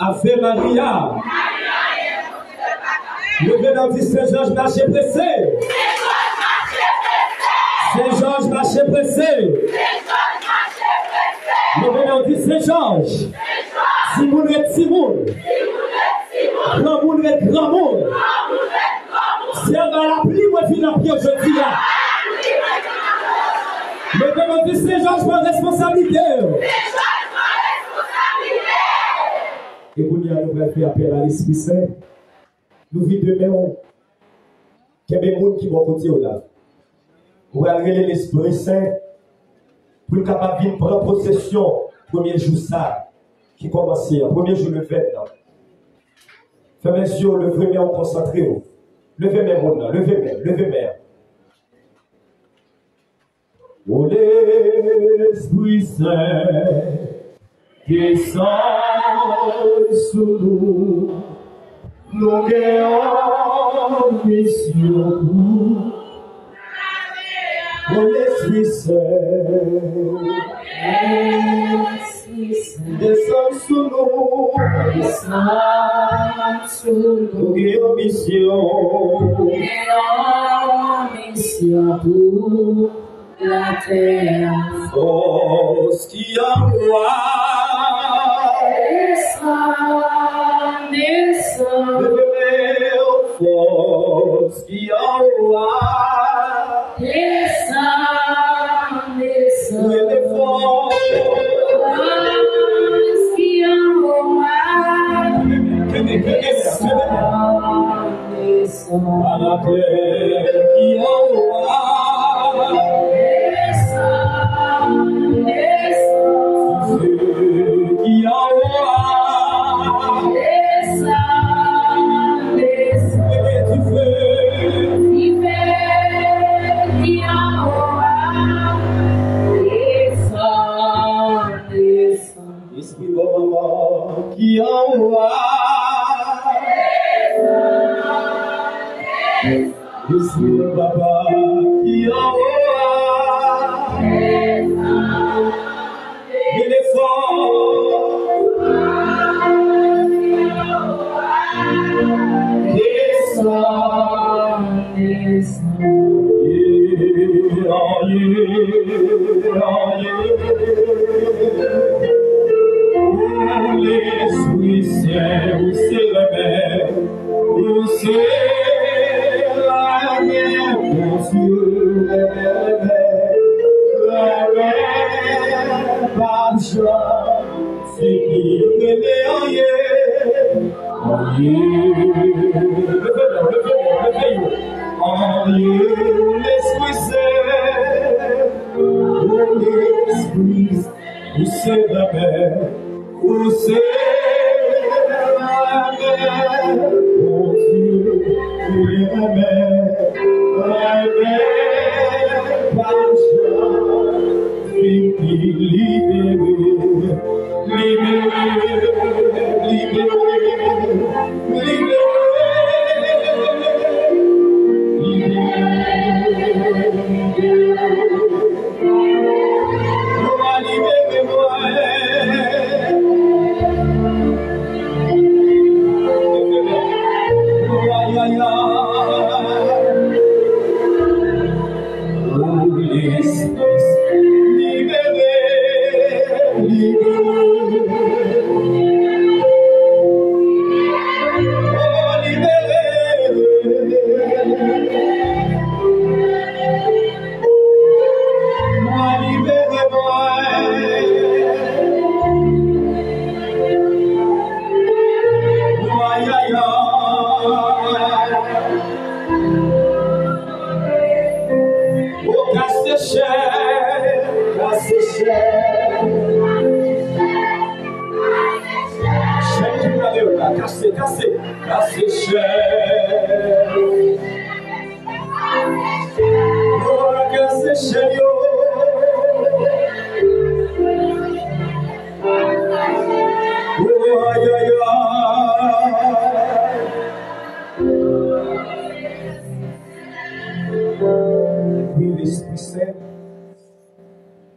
Ave Maria. Le Vénant dit Saint-Georges marché pressé. Saint-Georges marché pressé. Le Vénant dit Saint-Georges. Simoun est Simoun. Grand monde est grand monde. C'est à la pluie, moi, je viens je dis là. Le Vénant dit Saint-Georges prend responsabilité. Et vous nous allons faire appel à l'Esprit Saint. Nous vivons demain, qu'il y a des gens qui vont côté là. Vous allez l'Esprit Saint pour être capable de prendre possession premier jour ça, qui commence hier, premier jour le 20. Fermez les yeux, levez-moi, on concentrez. Levez-moi, levez-moi. Oh l'Esprit Saint, descend sous nous. nous gagnons mission pour l'Esprit Saint. Descends sous nous, nous gagnons mission pour la terre. Force qui envoie, descends, force qui envoie, descends, force qui envoie, à la terre qui envoie. Qui envoie, Esprit Papa qui envoie, il est fort, descend, l'Esprit Saint, où c'est la mer, où c'est la mer, mon Dieu, la mer, pas de joie, c'est qui est en l'Esprit Saint, l'Esprit, où c'est la mer, où c'est la mer, mon Dieu, la mer, par joie, libéré,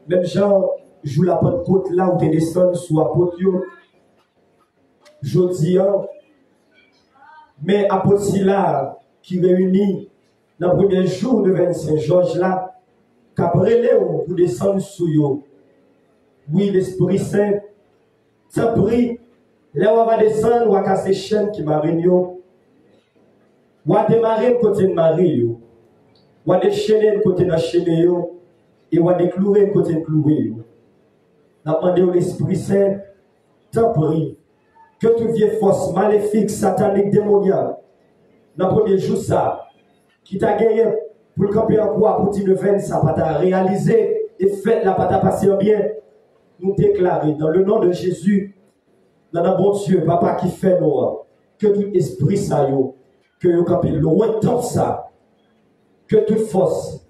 Même Jean joue la Pentecôte là où tu descends sous apôtre. Je dis, mais apôtre là qui réunit dans le premier jour de 25 Georges là, qu'après Léo pour descendre sous yo. Oui, l'Esprit Saint, ça prie, là on va descendre, on va casser chaîne qui marine yo. On va démarrer côté de Marie yo. On va déchaîner côté de chaîne yo. Et on va déclouer côté de clouer. On a demandé au l'Esprit Saint, t'en prie, que toute vieille force maléfique, satanique, démoniaque, dans le premier jour, ça, qui t'a gagné pour le camper en quoi, pour dire le 20, ça va t'a réalisé et fait la pas t'a passé en bien. Nous déclarer dans le nom de Jésus, dans le bon Dieu, papa qui fait nous, que tout esprit ça, que vous campez loin de ça, que toute force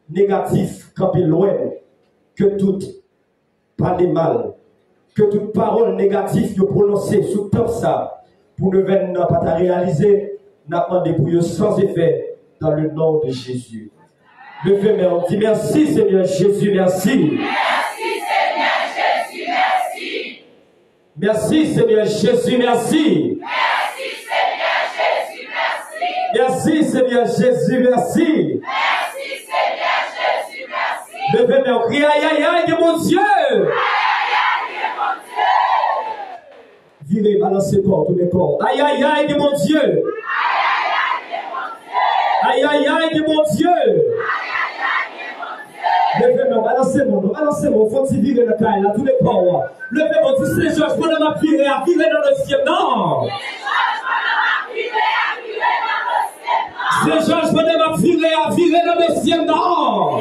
négative campé loin, que toute pas de mal, que toute parole négative vous prononcez sous top ça, pour ne venir pas à réaliser, n'a demandé pour eux sans effet dans le nom de Jésus. Levez mais on dit merci Seigneur Jésus, merci. Merci Seigneur Jésus, merci. Merci Seigneur Jésus, merci. Merci Seigneur Jésus, merci. Merci Seigneur Jésus, merci. Merci Seigneur Jésus, merci. Levez mais on crie aïe aïe aïe de mon Dieu. Aïe aïe aïe de mon Dieu. Virez, balancez corps, tous les corps. Aïe aïe aïe de mon Dieu. Aïe aïe aïe de mon Dieu. Aïe aïe aïe de mon Dieu. Aïe aïe aïe de mon Dieu. Levez-moi, balancez-moi, faut-il virer le caille là, tous les corps. Levez-moi, dis c'est Georges, pour ma virer, à virer dans le ciel, non. C'est Georges, pour ma virer, à virer dans le ciel, non.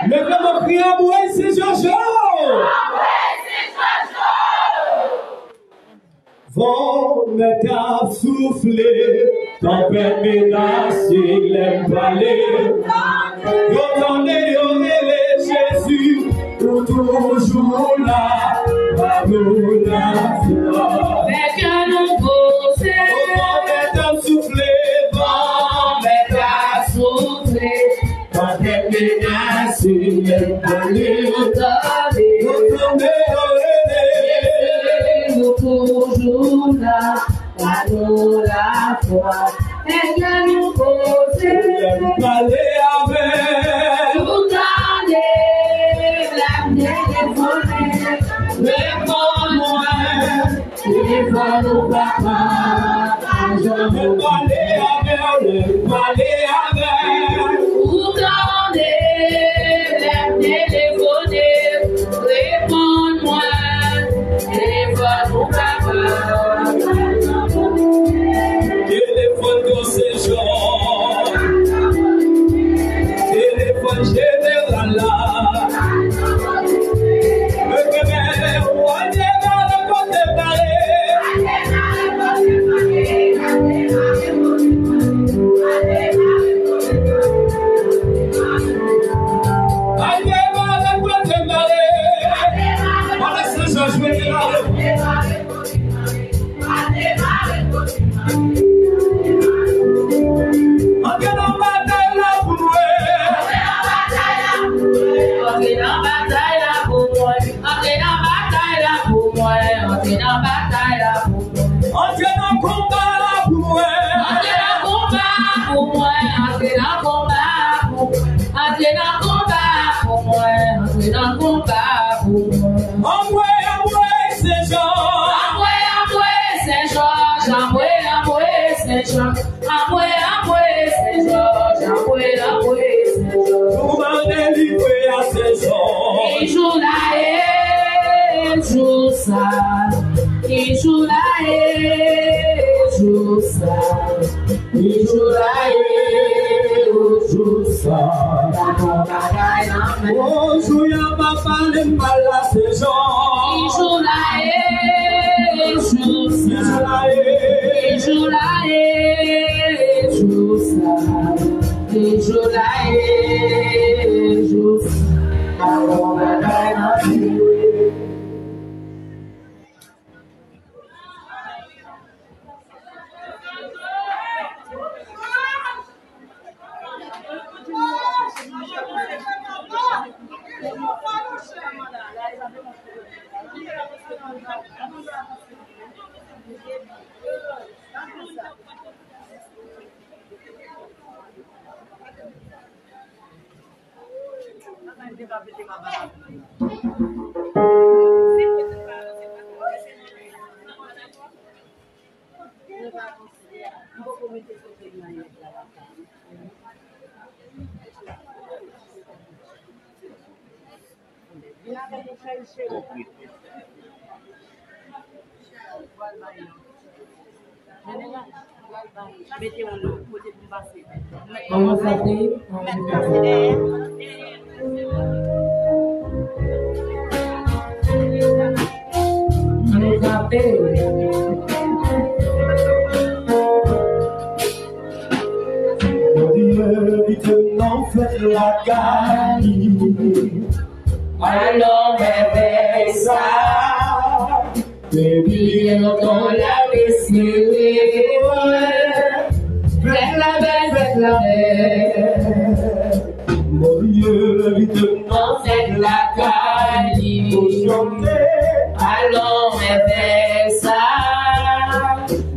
Levez-moi, criez à moi, c'est Georges. Vent me qu'a soufflé, tempête menace, il aime parler. Entendez, Jésus, pour toujours là, par nous la foi. Avec un nouveau ciel, Vent me qu'a soufflé, vent me qu'a soufflé, tempête menace, il aime parler. Entendez, toujours là, par nous la foi. Avec un nouveau ciel, parler avec. vous donnez l'avenir dévoilé. Réponds-moi, Téléphone au papa, je parler avec, parler avec. vous donnez l'avenir dévoilé. Réponds-moi, téléphone au papa. Téléphone de ces gens, téléphone général là. Le bébé, on est dans le côté parler. Comment ça fait? Nous appelle. Maintenant faites la gagne. Alors réveille ça. Depuis longtemps la baissée, faites la belle, mon Dieu, évidemment faites la caille, pour chanter, allons rêver ça.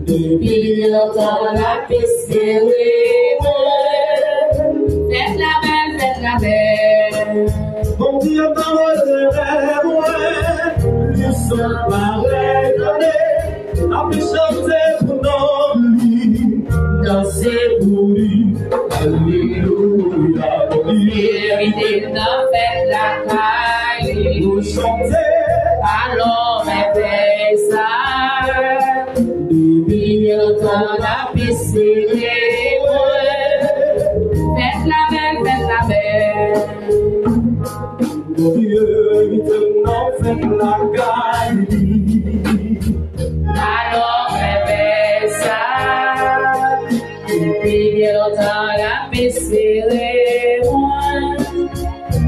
Depuis longtemps la baissée, faites la belle, mon Dieu, parole de rêve, ils sont pareils, à me chanter pour nos vies, danser pour lui, alléluia, mon Dieu, évidemment faites la caille, pour chanter, allons rêver ça. Depuis longtemps la baissée, faites la belle, mon Dieu, évidemment faites la caille. alors rêver ça. Depuis longtemps la baissée,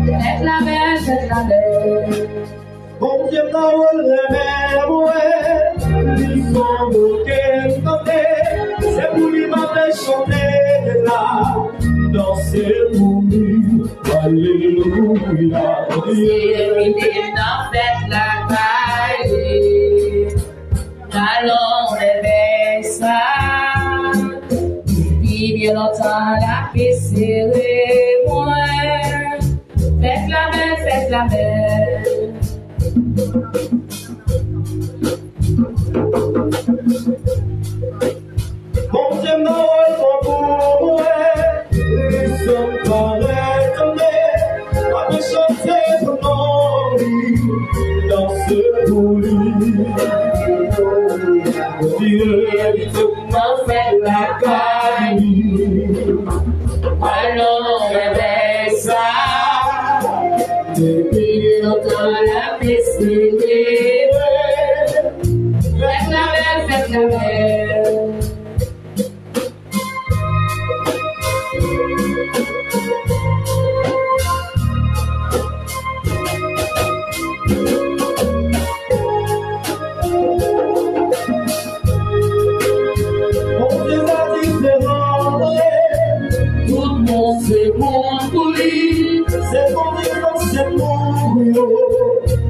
faites la belle. Mon Dieu, parole de rêve, ils sont bloqués, c'est pour lui m'appelle chanter de là, danser pour lui, alléluia, mon Dieu. Évidemment faites la caille, allons rêver ça. Depuis bien longtemps la baissée, faites la belle. Mon Dieu, Noël, pour moi, ils sont pareils comme à me chanter pour mon lit, danser pour lui. Mon Dieu, évidemment, fait la caille, Allons rêver ça. Depuis longtemps la baissée, faites la belle. mon Dieu a différent, Tout le monde c'est bon pour lui. c'est mon Dieu, c'est pour nous,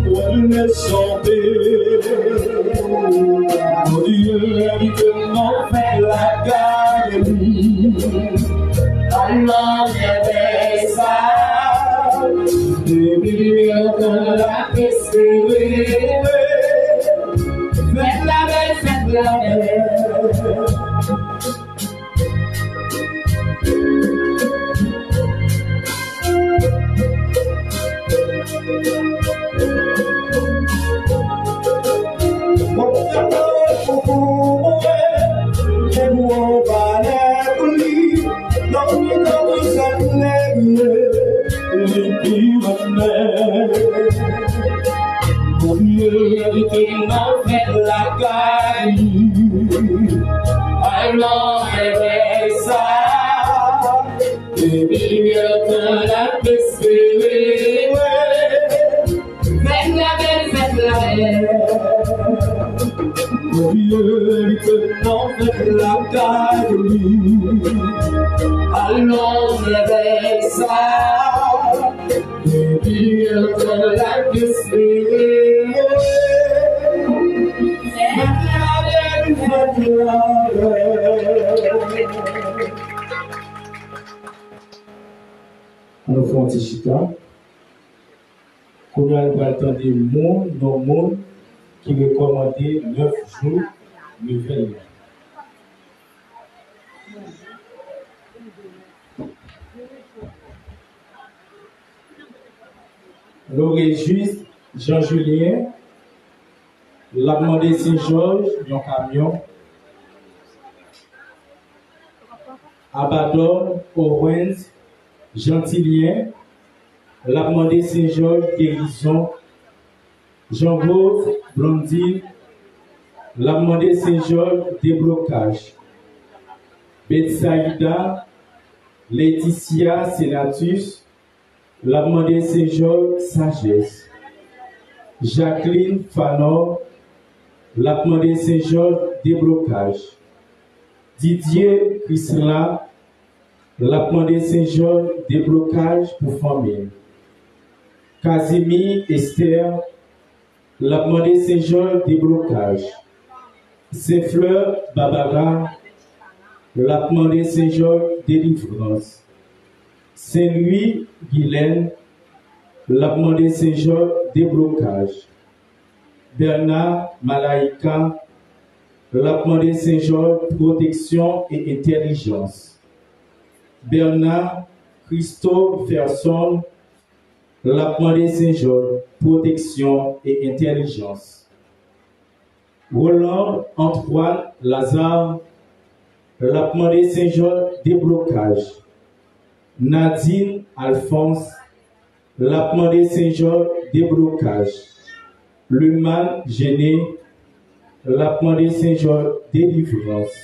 pour le chanter. Mon Dieu, évidemment, fait la galerie. Allons rêver ça. Depuis longtemps, La baissée, faites la belle. mon Dieu, pour moi, et moi, pas pour lui. Non, mais dans cette lèvre, les pires mon Dieu, évidemment, fait la caille. Allons rêver ça. Depuis longtemps, la baissée, Faites la belle. mon Dieu, évidemment, fait la caille. Allons rêver ça. Depuis longtemps, la baissée, fait la belle. Nous faisons un petit chita. Qu'on a attendre nos mondes qui recommandent 9 jours de veille. L'aurait juste Jean-Julien, l'a demandé Saint-Georges, un camion. Abaddon, Owens, Gentilien, l'a demandé Saint-Georges, guérison. Jean-Rose, Blondine, l'a demandé Saint-Georges, déblocage. Betsaïda, Laetitia, Sénatus, l'a demandé Saint-Georges, sagesse. Jacqueline Fanor, l'a demandé Saint-Georges, déblocage. Didier Chrysla, l'a demandé Saint-Georges, déblocage pour famille. Casimir Esther, l'a demandé Saint-Georges, déblocage. Saint-Fleur Barbara, l'a demandé Saint-Georges, délivrance. Saint-Louis Guylaine, l'a demandé Saint-Georges, déblocage. Bernard Malaïka, l'a demandé Saint-Georges, protection et intelligence. Bernard Christophe Ferson, l'a demandé Saint-Georges, protection et intelligence. Roland Antoine Lazare, l'a demandé Saint-Georges, déblocage. Nadine Alphonse, l'a demandé Saint-Georges, déblocage. Luman Géné, l'a demandé Saint-Georges, délivrance.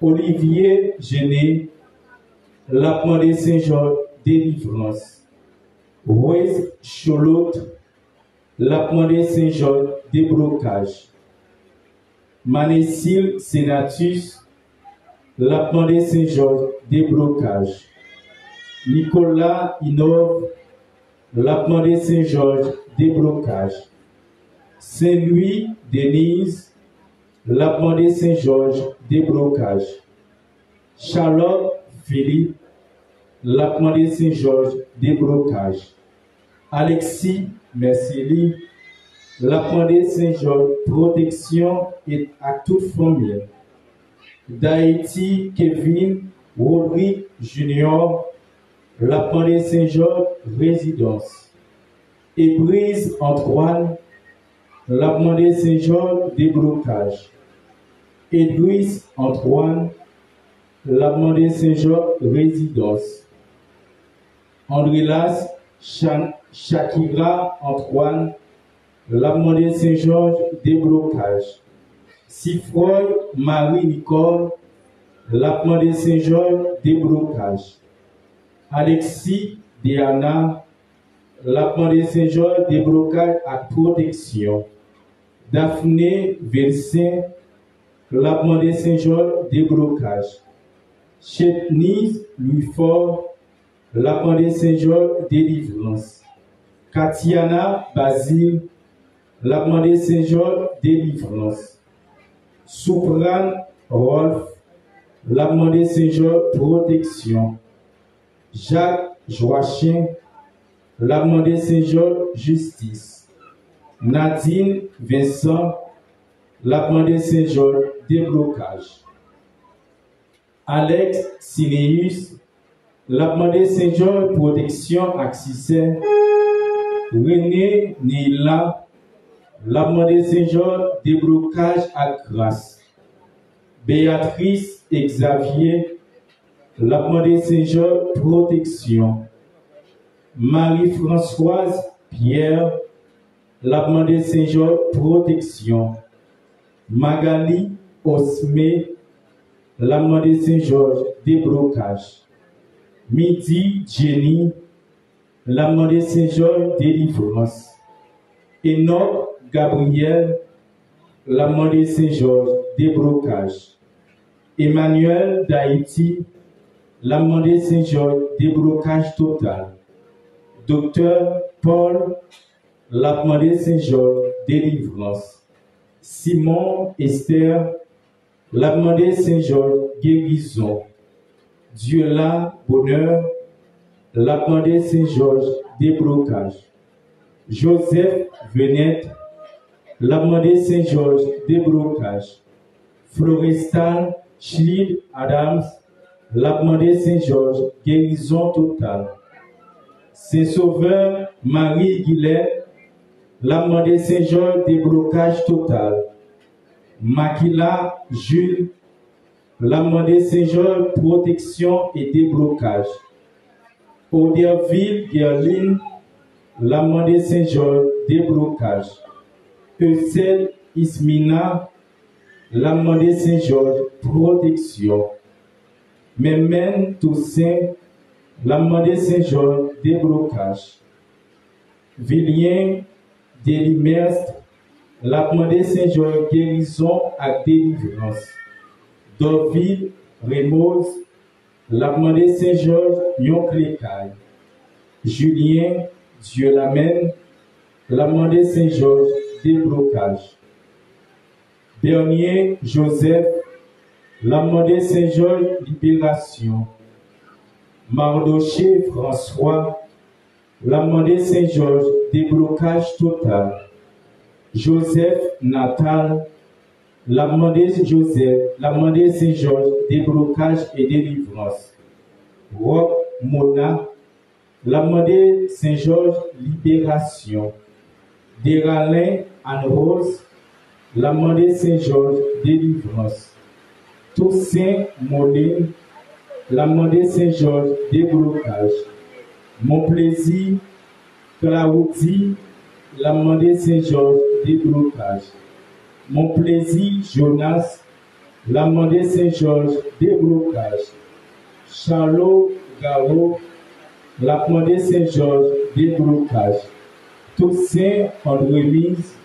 Olivier Géné, l'a demandé Saint-Georges, délivrance. Rose Cholot, l'a demandé Saint-Georges, déblocage. Manécile Sénatus, l'a demandé Saint-Georges, déblocage. Nicolas Inove, l'a demandé Saint-Georges, déblocage. Saint-Louis Denise, l'a demandé Saint-Georges, déblocage. Charlotte Philippe, l'a demandé Saint-Georges, déblocage. Alexis Mercili, l'a demandé Saint-Georges, protection et à toute famille. D'Haïti Kevin Rodrigue Junior, l'a demandé Saint-Georges, résidence. Ébrise Antoine, l'a demandé Saint-Georges, déblocage. Edwis Antoine, l'a demandé Saint-Georges, résidence. Andrelas Shakira Antoine, l'a demandé Saint-Georges, déblocage. Sifroy Marie-Nicole, l'a demandé Saint-Georges, déblocage. Alexis Diana, l'a demandé Saint-Georges, déblocage à protection. Daphné Velsin, l'a demandé Saint-Georges, déblocage. Chetnise Louis-Fort, l'a demandé Saint-Georges, délivrance. Katiana Basile, l'a demandé Saint-Georges, délivrance. Soupran Rolf, l'a demandé Saint-Georges, protection. Jacques Joachim, l'a demandé Saint-Georges, justice. Nadine Vincent, l'a demandé Saint-Georges, déblocage. Alex Sineus, l'a demandé Saint-Georges, protection, accès. René Nila, l'a demandé Saint-Georges, déblocage à grâce. Béatrice Xavier, l'a demandé Saint-Georges, protection. Marie-Françoise Pierre, l'a demandé Saint-Georges, protection. Magali Osme, l'a demandé Saint-Georges, déblocage. Midi Jenny, l'a demandé Saint-Georges, délivrance. Enoch Gabriel, l'a demandé Saint-Georges, déblocage. Emmanuel d'Haïti, l'a demandé Saint-Georges, déblocage total. Docteur Paul, l'a demandé Saint-Georges, délivrance. Simon Esther, l'a demandé Saint-Georges, guérison. Dieu-là, bonheur, l'a demandé Saint-Georges, déblocage. Joseph Venette, l'a demandé Saint-Georges, déblocage. Florestan Schlid Adams, l'a demandé Saint-Georges, guérison totale. Saint-Sauveur Marie-Guylaine, l'a demandé Saint-Georges, déblocage total. Makila Jules, l'a demandé Saint-Georges, protection et déblocage. Oderville Gerline, l'a demandé Saint-Georges, déblocage. Eusel Ismina, l'a demandé Saint-Georges, protection. Memen Toussaint, l'a demandé Saint-Georges, déblocage. Vilien Delimestre, La demandé Saint-Georges guérison et délivrance. Dorville, Rémose, la demandé Saint-Georges Yon Clécaille. Julien, Dieu l'amène, la demandé Saint-Georges déblocage. Bernier, Joseph, la demandé Saint-Georges libération. Mardoché, François, la demandé Saint-Georges déblocage total. Joseph, Natal, la demandé Saint-Georges déblocage et délivrance. Roch, Mona, la demandé Saint-Georges libération. Desralins, Anne-Rose, la demandé Saint-Georges délivrance. Toussaint, Moline, la demandé Saint-Georges déblocage. Mon plaisir, Claudie, la demandé Saint-Georges déblocage. Mon plaisir, Jonas, la demandé Saint-Georges déblocage. Charlot, Garo, la demandé Saint-Georges déblocage. Toussaint, Andrémise,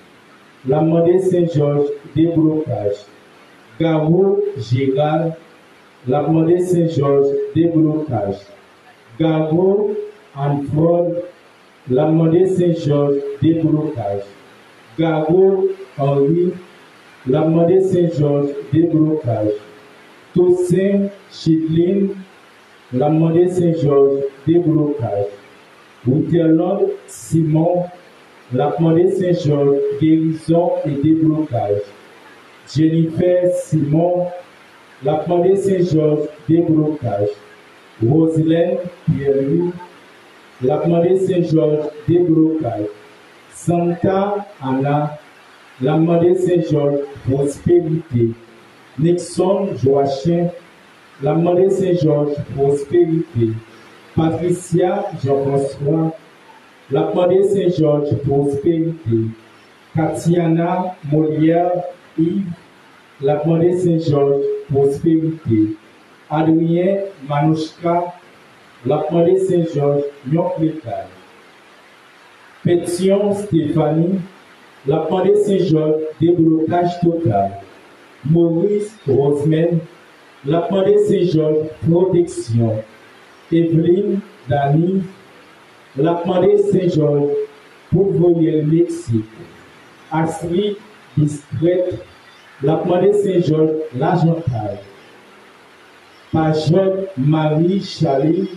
la demandé Saint-Georges déblocage. Garo, Gérald, la demandé Saint-Georges déblocage. Garo, Anne-Paul, la demandé Saint-Georges déblocage. Garo, Henri, la demandé Saint-Georges déblocage. Toussaint, Chidline, la demandé Saint-Georges déblocage. Wouterland, Simon, la demandé Saint-Georges guérison et déblocage. Jennifer, Simon, la demandé Saint-Georges déblocage. Roselaine, Pierre-Louis, la demandé Saint-Georges déblocage. Santa Anna, la demandé Saint-Georges prospérité. Nixon Joachim, la demandé Saint-Georges prospérité. Patricia Jean-François, la demandé Saint-Georges prospérité. Katiana Molière Yves, la demandé Saint-Georges prospérité. Adrien Manouchka, la demandé Saint-Georges Yon Clécaille. Pétion Stéphanie, la demandé Saint-Georges déblocage total. Maurice Rosemène, la demandé Saint-Georges protection. Evelyne Dani, la demandé Saint-Georges pour voyer le Mexique. Astrid Discrète, la demandé Saint-Georges l'Argentine. Pajot Marie Chalet,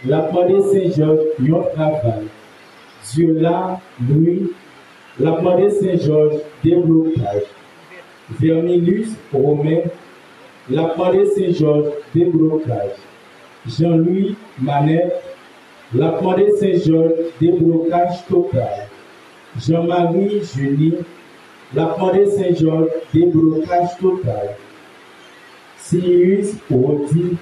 la demandé Saint-Georges Yon Travail. Diola Louis, la demandé Saint-Georges déblocage. Verminus Romain, la demandé Saint-Georges déblocage. Jean-Louis Manette, la demandé Saint-Georges déblocage total. Jean-Marie Julie, la demandé Saint-Georges déblocage total. Sirius Rodi,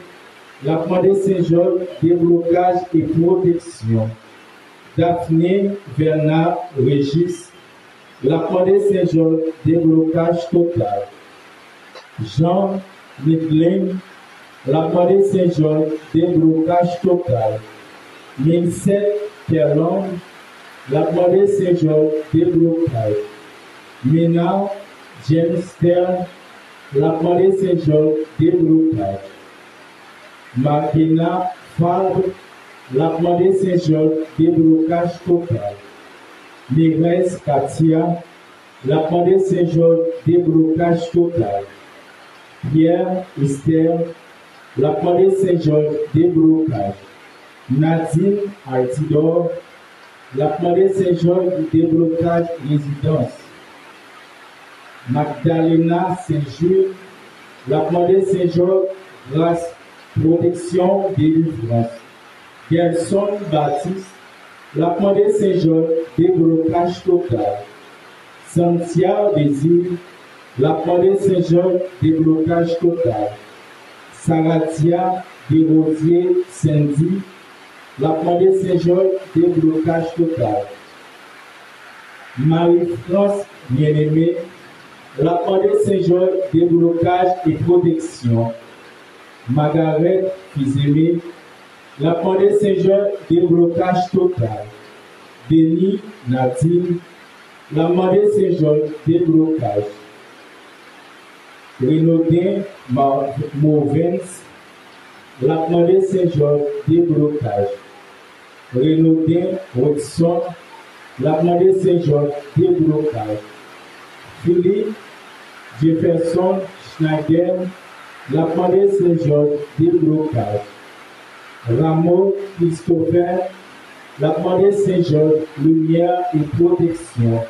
la demandé Saint-Georges déblocage et protection. Daphné Bernard Régis, la demandé Saint-Georges déblocage total. Jean Midlin, la demandé Saint-Georges déblocage total. Mincette Perlon, la demandé Saint-Georges déblocage. Ménard James Stern, la demandé Saint-Georges déblocage. Martina Fabre, la demandé Saint-Georges déblocage total. Mérès Katia, la demandé Saint-Georges déblocage total. Pierre Esther, la demandé Saint-Georges déblocage. Nadine Altidor, la demandé Saint-Georges déblocage résidence. Magdalena Saint-Jules, la demandé Saint-Georges grâce protection délivrance. Gerson Baptiste, la demandé Saint-Georges déblocage total. Santia Désir, la demandé Saint-Georges déblocage total. Saratia Desrosiers Cindy, la demandé Saint-Georges déblocage total. Marie-France Bien-Aimée, la demandé Saint-Georges déblocage et protection. Margaret Fils-Aimé, la demandé Saint-Georges déblocage total. Denis Nadine, La demandé Saint-Georges, déblocage. Renaudin Mauvens, la demandé Saint-Georges, déblocage. Renaudin Wilson, la demandé Saint-Georges, déblocage. Philippe Jefferson Schneider, la demandé Saint-Georges, déblocage. Rameau Christopher, la demandé Saint-Georges, lumière et protection.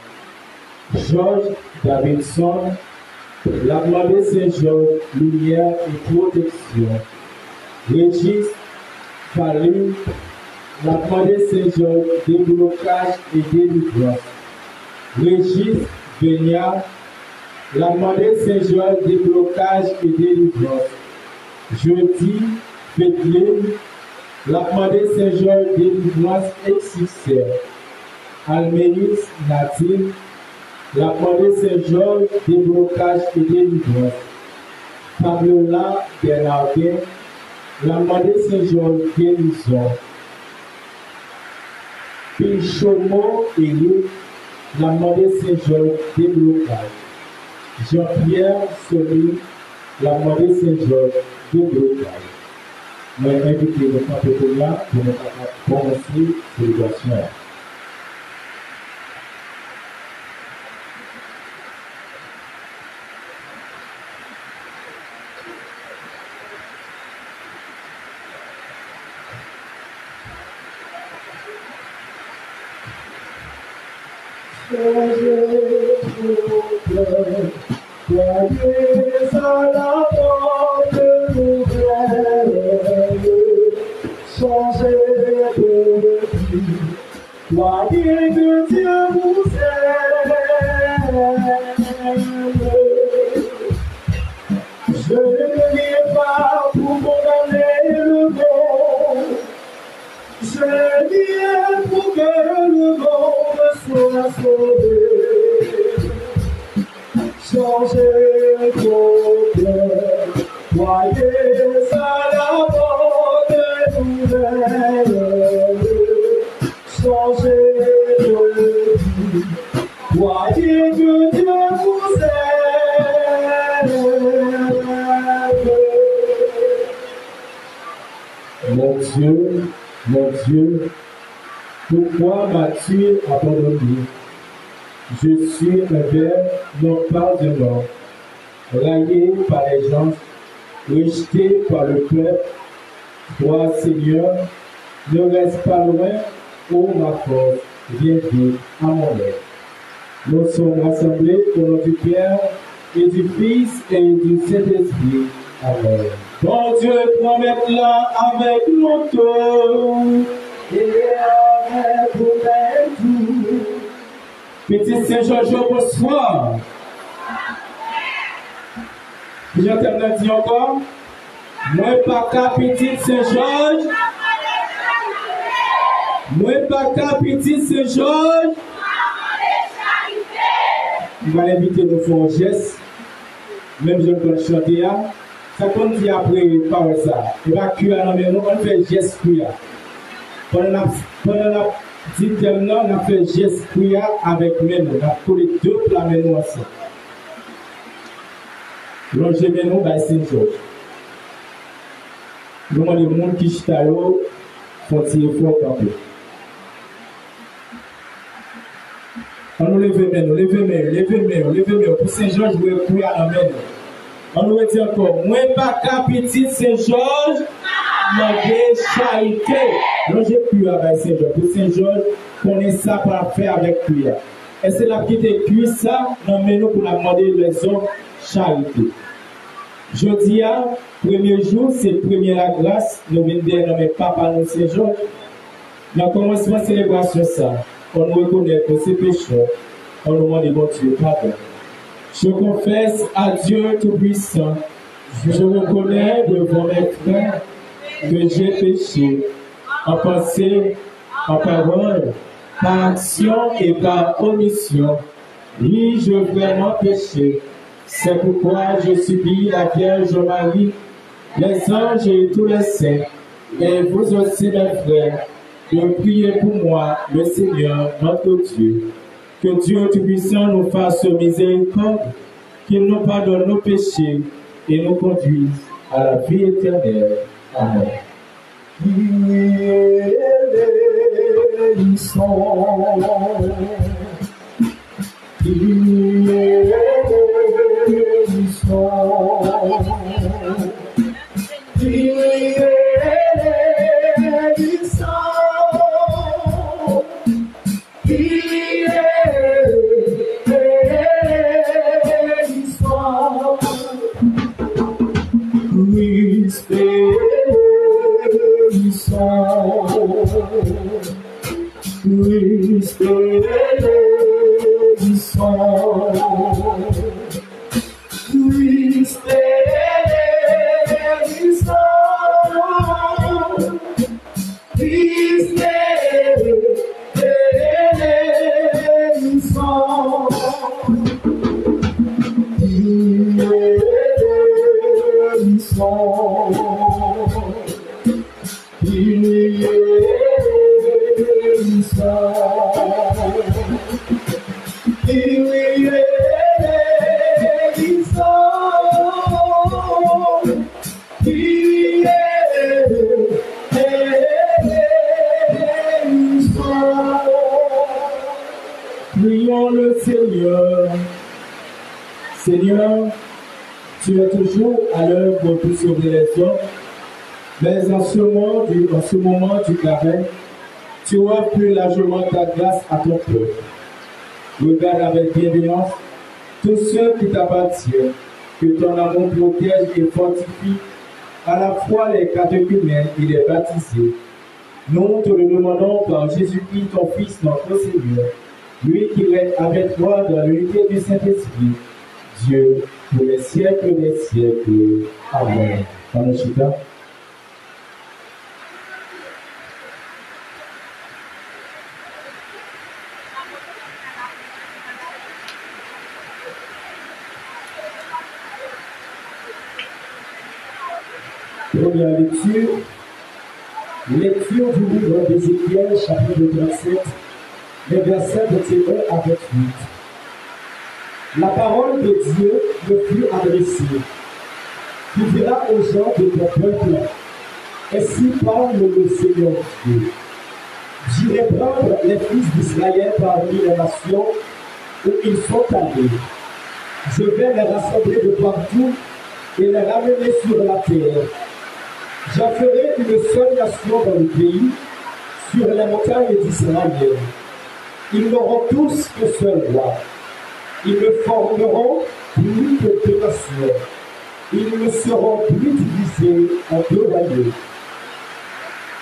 Georges Davidson, la demandé Saint-Georges, lumière et protection. Régis Fallu, la demandé Saint-Georges, déblocage et délivrance. Régis Beignard, la demandé Saint-Georges, déblocage et délivrance. Jeudi Pétlin, la demandé Saint-Georges, délivrance et succès. Alménis Nadine, la demandé Saint-Georges, déblocage et délivrance. Fabiola Bernardin, la demandé Saint-Georges, guérison. Pinchomo Eric, la demandé Saint-Georges, déblocage. Jean-Pierre Soli, la demandé Saint-Georges, déblocage. Je vais inviter le camp pour nous commencer cette célébration. Soyez à la porte nouvelle, changez de vie, croyez que Dieu vous aime. Je ne viens pas pour condamner le monde, je viens pour que le monde soit sauvé. Changez vos cœurs, croyez à la bonne nouvelle. Changez de vie, croyez que Dieu vous aime. Mon Dieu, pourquoi m'as-tu abandonné? Je suis un ver non pas de mort, raillé par les gens, rejeté par le peuple. Toi, Seigneur, ne reste pas loin, ô ma force, viens vite à mon aide. Nous sommes rassemblés au nom du Père et du Fils et du Saint-Esprit. Amen. Bon Dieu, promets-la avec mon tour et avec vous. Petit Saint-Georges, bonsoir. J'entends dire encore, moi pas qu'à petit Saint-Georges, moi pas qu'à petit Saint-Georges. Je vais l'inviter nous faire un geste, même je peux chanter. Ça compte dit après par ça. Il va cuire à la maison, on fait geste cuire. Pendant la petite thème, on a fait geste cuire avec nous. On a collé deux plats nous ensemble. Longer nous by Saint-Georges. Nous avons des gens qui sont là, font tirer fort quand même. On nous lève main, pour Saint-Georges, vous pouvez courir à la main. On nous dit encore, moi pas qu'à petit Saint-Georges, mais charité. Non, j'ai pu avec Saint-Georges. Pour Saint-Georges, connaît ça pour faire avec cuillère. Et c'est là qui te cuit ça, non, mais nous pour la demander les hommes charité. Jeudi, premier jour, c'est première la grâce, nous venons de nommer Papa nous Saint-Georges. Dans le commencement de célébration, ça, on nous reconnaît que c'est pécheur, on nous demande bon Dieu, pardon. Je confesse à Dieu Tout-Puissant, je reconnais devant mes frères que j'ai péché en pensée, en parole, par action et par omission. Oui, je vraiment péché. C'est pourquoi je subis la Vierge Marie, les anges et tous les saints, et vous aussi mes frères, de prier pour moi, le Seigneur, notre Dieu. Que Dieu Tout-Puissant nous fasse miséricorde, qu'il nous pardonne nos péchés et nous conduise à la vie éternelle. Amen. Prions le Seigneur. Seigneur, tu es toujours à l'œuvre pour sauver les hommes, mais en ce moment du carême, tu offres plus largement ta grâce à ton peuple. Regarde avec bienveillance tous ceux qui t'appartiennent, que ton amour protège et fortifie à la fois les catéchumènes et les baptisés. Nous te le demandons par Jésus-Christ, ton Fils, notre Seigneur, lui qui règne avec toi dans l'unité du Saint-Esprit, Dieu, pour les siècles des siècles. Amen. Amen. Première lecture du livre d'Ézéchiel, chapitre 37, les versets 21 à 28. La parole de Dieu me fut adressée. Tu diras aux gens de ton peuple, ainsi parle le Seigneur Dieu. J'irai prendre les fils d'Israël parmi les nations où ils sont allés. Je vais les rassembler de partout et les ramener sur la terre. J'en ferai une seule nation dans le pays, sur les montagnes d'Israël. Ils n'auront tous qu'un seul roi. Ils ne formeront plus que deux nations. Ils ne seront plus divisés en deux royaumes.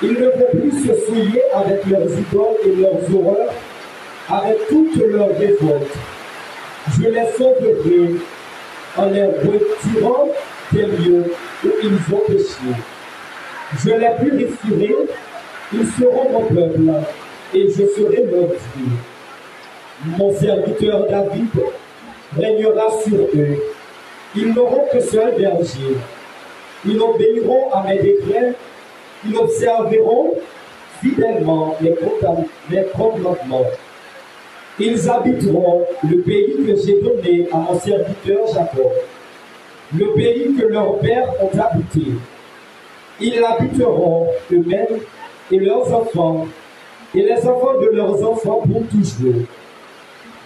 Ils ne vont plus se souiller avec leurs idoles et leurs horreurs, avec toutes leurs révoltes. Je les sauverai en les retirant des lieux où ils ont péché. Je les purifierai, ils seront mon peuple, et je serai leur Dieu. Mon serviteur David régnera sur eux. Ils n'auront que seul berger. Ils obéiront à mes décrets, ils observeront fidèlement mes commandements. Ils habiteront le pays que j'ai donné à mon serviteur Jacob, le pays que leurs pères ont habité. Ils l'habiteront eux-mêmes et leurs enfants, et les enfants de leurs enfants pour toujours.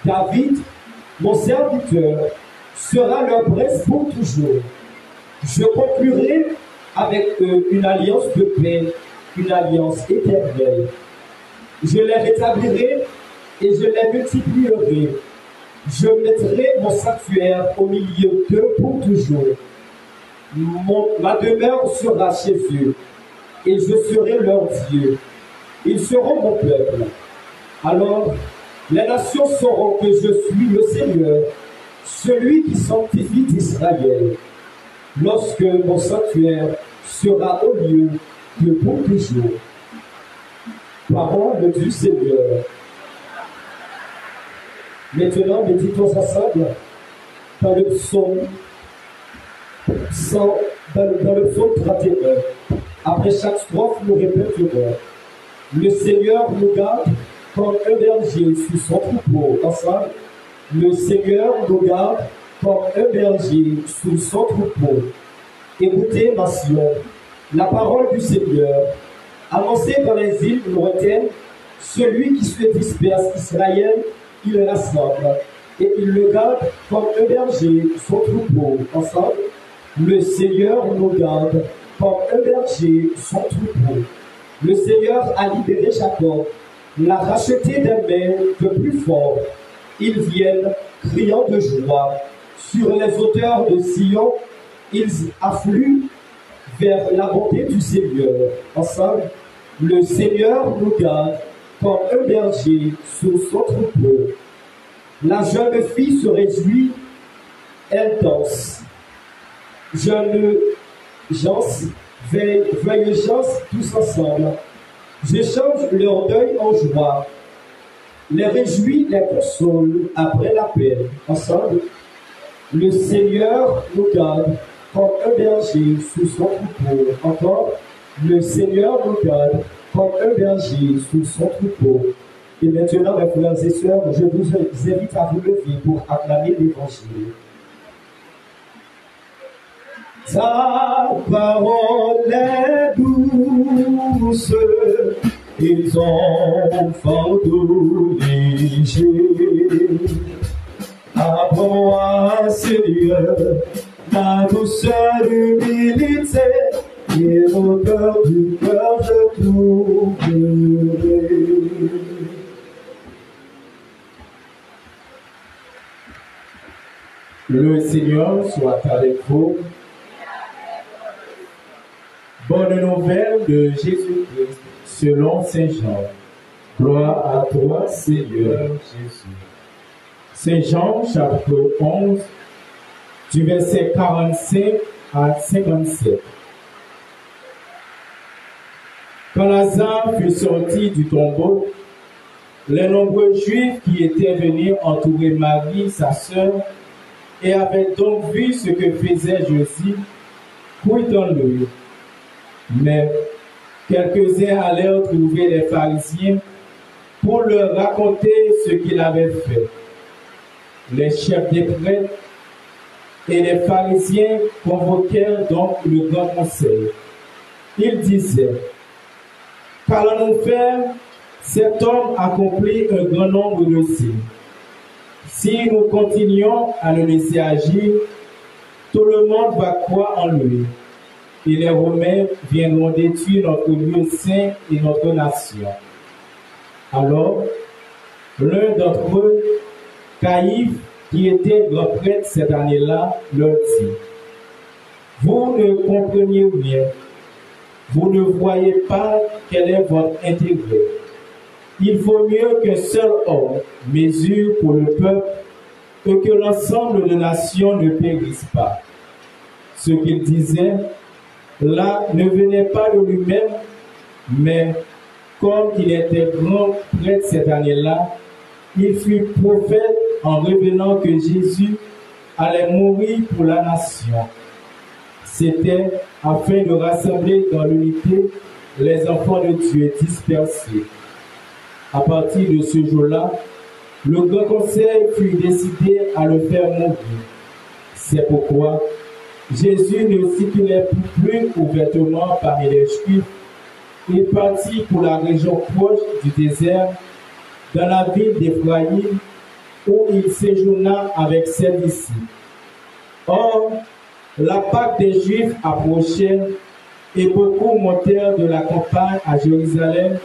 David, mon serviteur, sera leur prince pour toujours. Je conclurai avec eux une alliance de paix, une alliance éternelle. Je les rétablirai et je les multiplierai. Je mettrai mon sanctuaire au milieu d'eux pour toujours. Ma demeure sera chez eux, et je serai leur Dieu. Ils seront mon peuple. Alors, les nations sauront que je suis le Seigneur, celui qui sanctifie d'Israël, lorsque mon sanctuaire sera au lieu de pour toujours. Parole du Seigneur. Maintenant, méditons ensemble dans le psaume 31. Après chaque strophe, nous répéterons: le Seigneur nous garde comme un berger sur son troupeau. Ensemble, le Seigneur nous garde comme un berger sur son troupeau. Écoutez, nation, la parole du Seigneur, annoncée dans les îles lointaines, celui qui se disperse Israël, il rassemble, et il le garde comme un berger son troupeau. Ensemble, le Seigneur nous garde comme un berger son troupeau. Le Seigneur a libéré Jacob, l'a racheté des mains de plus fort. Ils viennent criant de joie. Sur les hauteurs de Sion, ils affluent vers la bonté du Seigneur. Ensemble, le Seigneur nous garde comme un berger sur son troupeau. La jeune fille se réjouit, elle danse. Jeunes gens veillent gens tous ensemble. Je change leur deuil en joie. Les réjouis, les console après la peine. Ensemble, le Seigneur nous garde comme un berger sous son troupeau. Encore, le Seigneur nous garde comme un berger sous son troupeau. Et maintenant, mes frères et sœurs, je vous invite à vous lever pour acclamer l'Évangile. Ta parole est douce, ils ont fort léger. Apprends-moi, Seigneur, la douceur d'humilité et l'odeur du cœur je trouverai. Le Seigneur soit avec vous. Bonne nouvelle de Jésus-Christ selon Saint Jean. Gloire à toi, Seigneur Jésus. Saint Jean, chapitre 11, du verset 45 à 57. Quand Lazare fut sorti du tombeau, les nombreux Juifs qui étaient venus entourer Marie, sa sœur, et avaient donc vu ce que faisait Jésus, crurent en lui. Mais quelques-uns allèrent trouver les pharisiens pour leur raconter ce qu'il avait fait. Les chefs des prêtres et les pharisiens convoquèrent donc le grand conseil. Ils disaient: qu'allons-nous faire? Cet homme accomplit un grand nombre de signes. Si nous continuons à le laisser agir, tout le monde va croire en lui. Et les Romains viendront détruire notre lieu saint et notre nation. Alors, l'un d'entre eux, Caïphe, qui était grand prêtre cette année-là, leur dit: vous ne comprenez rien, vous ne voyez pas quel est votre intérêt. Il vaut mieux qu'un seul homme mesure pour le peuple et que l'ensemble des nations ne périssent pas. Ce qu'il disait là ne venait pas de lui-même, mais comme il était grand prêtre cette année-là, il fut prophète en révélant que Jésus allait mourir pour la nation. C'était afin de rassembler dans l'unité les enfants de Dieu dispersés. À partir de ce jour-là, le grand conseil fut décidé à le faire mourir. C'est pourquoi Jésus ne circulait plus ouvertement parmi les Juifs. Il partit pour la région proche du désert, dans la ville d'Éphraïm, où il séjourna avec ses disciples. Or, la Pâque des Juifs approchait et beaucoup montèrent de la campagne à Jérusalem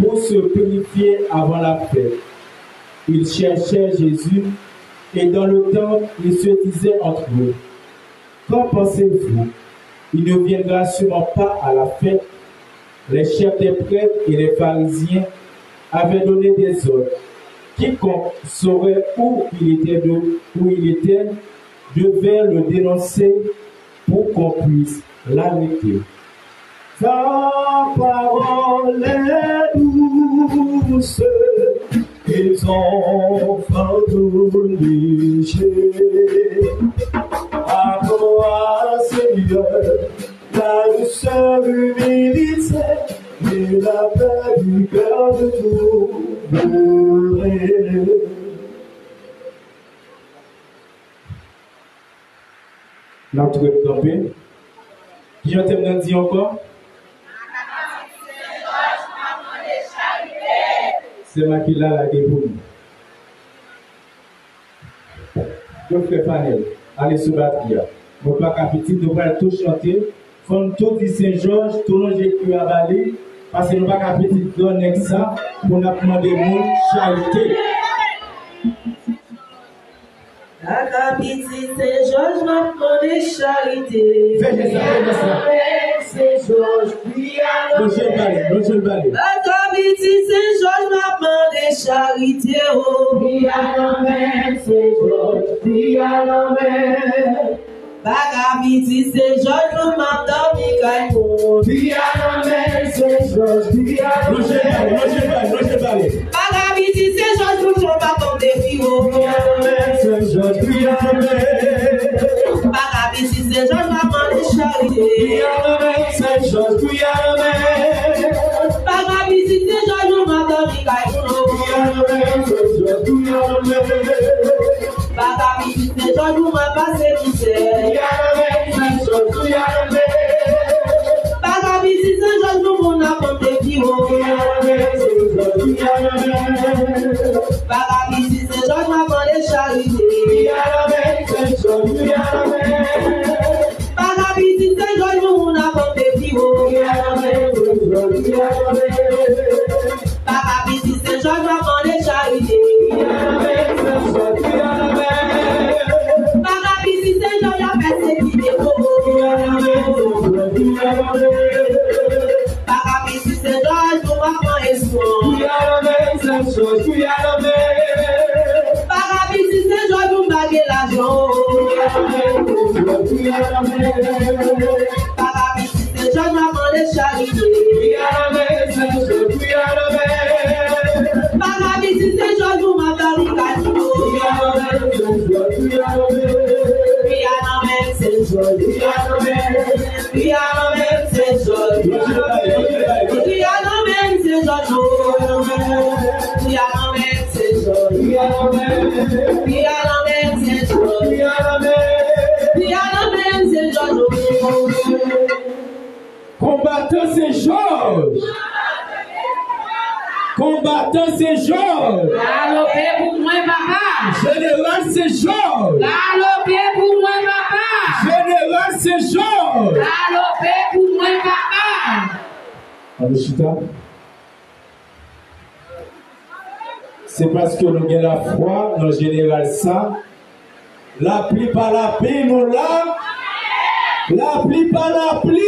pour se purifier avant la fête. Ils cherchaient Jésus et dans le temple, ils se disaient entre eux: qu'en pensez-vous? Il ne viendra sûrement pas à la fête. Les chefs des prêtres et les pharisiens avaient donné des ordres. Quiconque saurait où il était devait le dénoncer pour qu'on puisse l'arrêter. Ta parole est douce, ils ont léger. Apprends-moi, Seigneur, la douceur, l'humilité et la paix du cœur de tout. Là, tu peux camper. Qui je t'aime dire encore? C'est moi qui l'a la débrouille. Je fais panel. Allez sur batterie. Mon pas capitaine, nous allons tout chanter. Faut tout dire Saint-Georges, tout le monde j'ai à Bali. Parce que nous pas capitaine donner ça pour nous demander mon charité. La capitale Saint-Georges m'a demandé charité. Fais ça. Saint-Georges, puis à non, je le balai. La capitale Saint-Georges m'a demandé charité. Oh, puis à l'envers, Saint-Georges, puis à l'envers. La capitale Saint-Georges m'a demandé caillou. Puis à l'envers, Saint-Georges, puis à l'envers. Non, je balai. La capitale Saint-Georges, nous ne sommes pas comme des filles. Puis à l'envers, Saint-Georges, puis à l'envers. La capitale Saint-Georges m'a demandé charité. Puis à l'envers, Saint-Georges, puis à l'envers. La capitale Saint-Georges, nous m'a demandé caillou. Puis à l'envers, Saint-Georges, puis à l'envers. La capitale Saint-Georges, nous m'a passé misère. Puis à l'envers, Saint-Georges, puis à l'envers. La capitale Saint-Georges, nous m'en avons des filles. Puis à l'envers, Saint-Georges, puis à l'envers. La capitale Saint-Georges m'a demandé charité. Puis à l'envers, Saint-Georges, puis à l'envers. La capitale Saint-Georges, nous m'en avons des filles. Puis à l'envers, Saint-Georges, puis à l'envers. La capitale Saint-Georges m'a demandé charité. Puis à l'envers, Saint-Georges, puis à l'envers. La capitale Saint-Georges a persécuté des pauvres. Puis à l'envers, Saint-Georges, puis à l'envers. La capitale Saint-Georges, nous m'avons espoir. Puis à l'envers, Saint-Georges, puis à l'envers. La capitale Saint-Georges, nous baguez l'argent. Puis à l'envers, Saint-Georges, puis à l'envers. La capitale Saint-Georges m'a demandé charité. Puis à l'envers, Saint-Georges, puis à l'envers. La capitale Saint-Georges, nous m'avons cadeau. Puis à l'envers, Saint-Georges, puis à l'envers. Puis à l'envers, Saint-Georges, puis à l'envers. Puis à l'envers, Saint-Georges, puis à l'envers. Puis à l'envers, Saint-Georges, puis à l'envers, Saint-Georges, puis à l'envers. Puis à l'envers, Saint-Georges, puis à l'envers. Puis à l'envers, Saint-Georges. Combattant Saint-Georges. Combattant Saint-Georges. Galopé pour moi, papa. Général Saint-Georges. Galopé pour moi, papa. Général Saint-Georges. Galopé pour moi, papa. Anushita. C'est parce que nous avons la foi dans le général ça. La pluie par la pluie, nous là. La pluie par la pluie.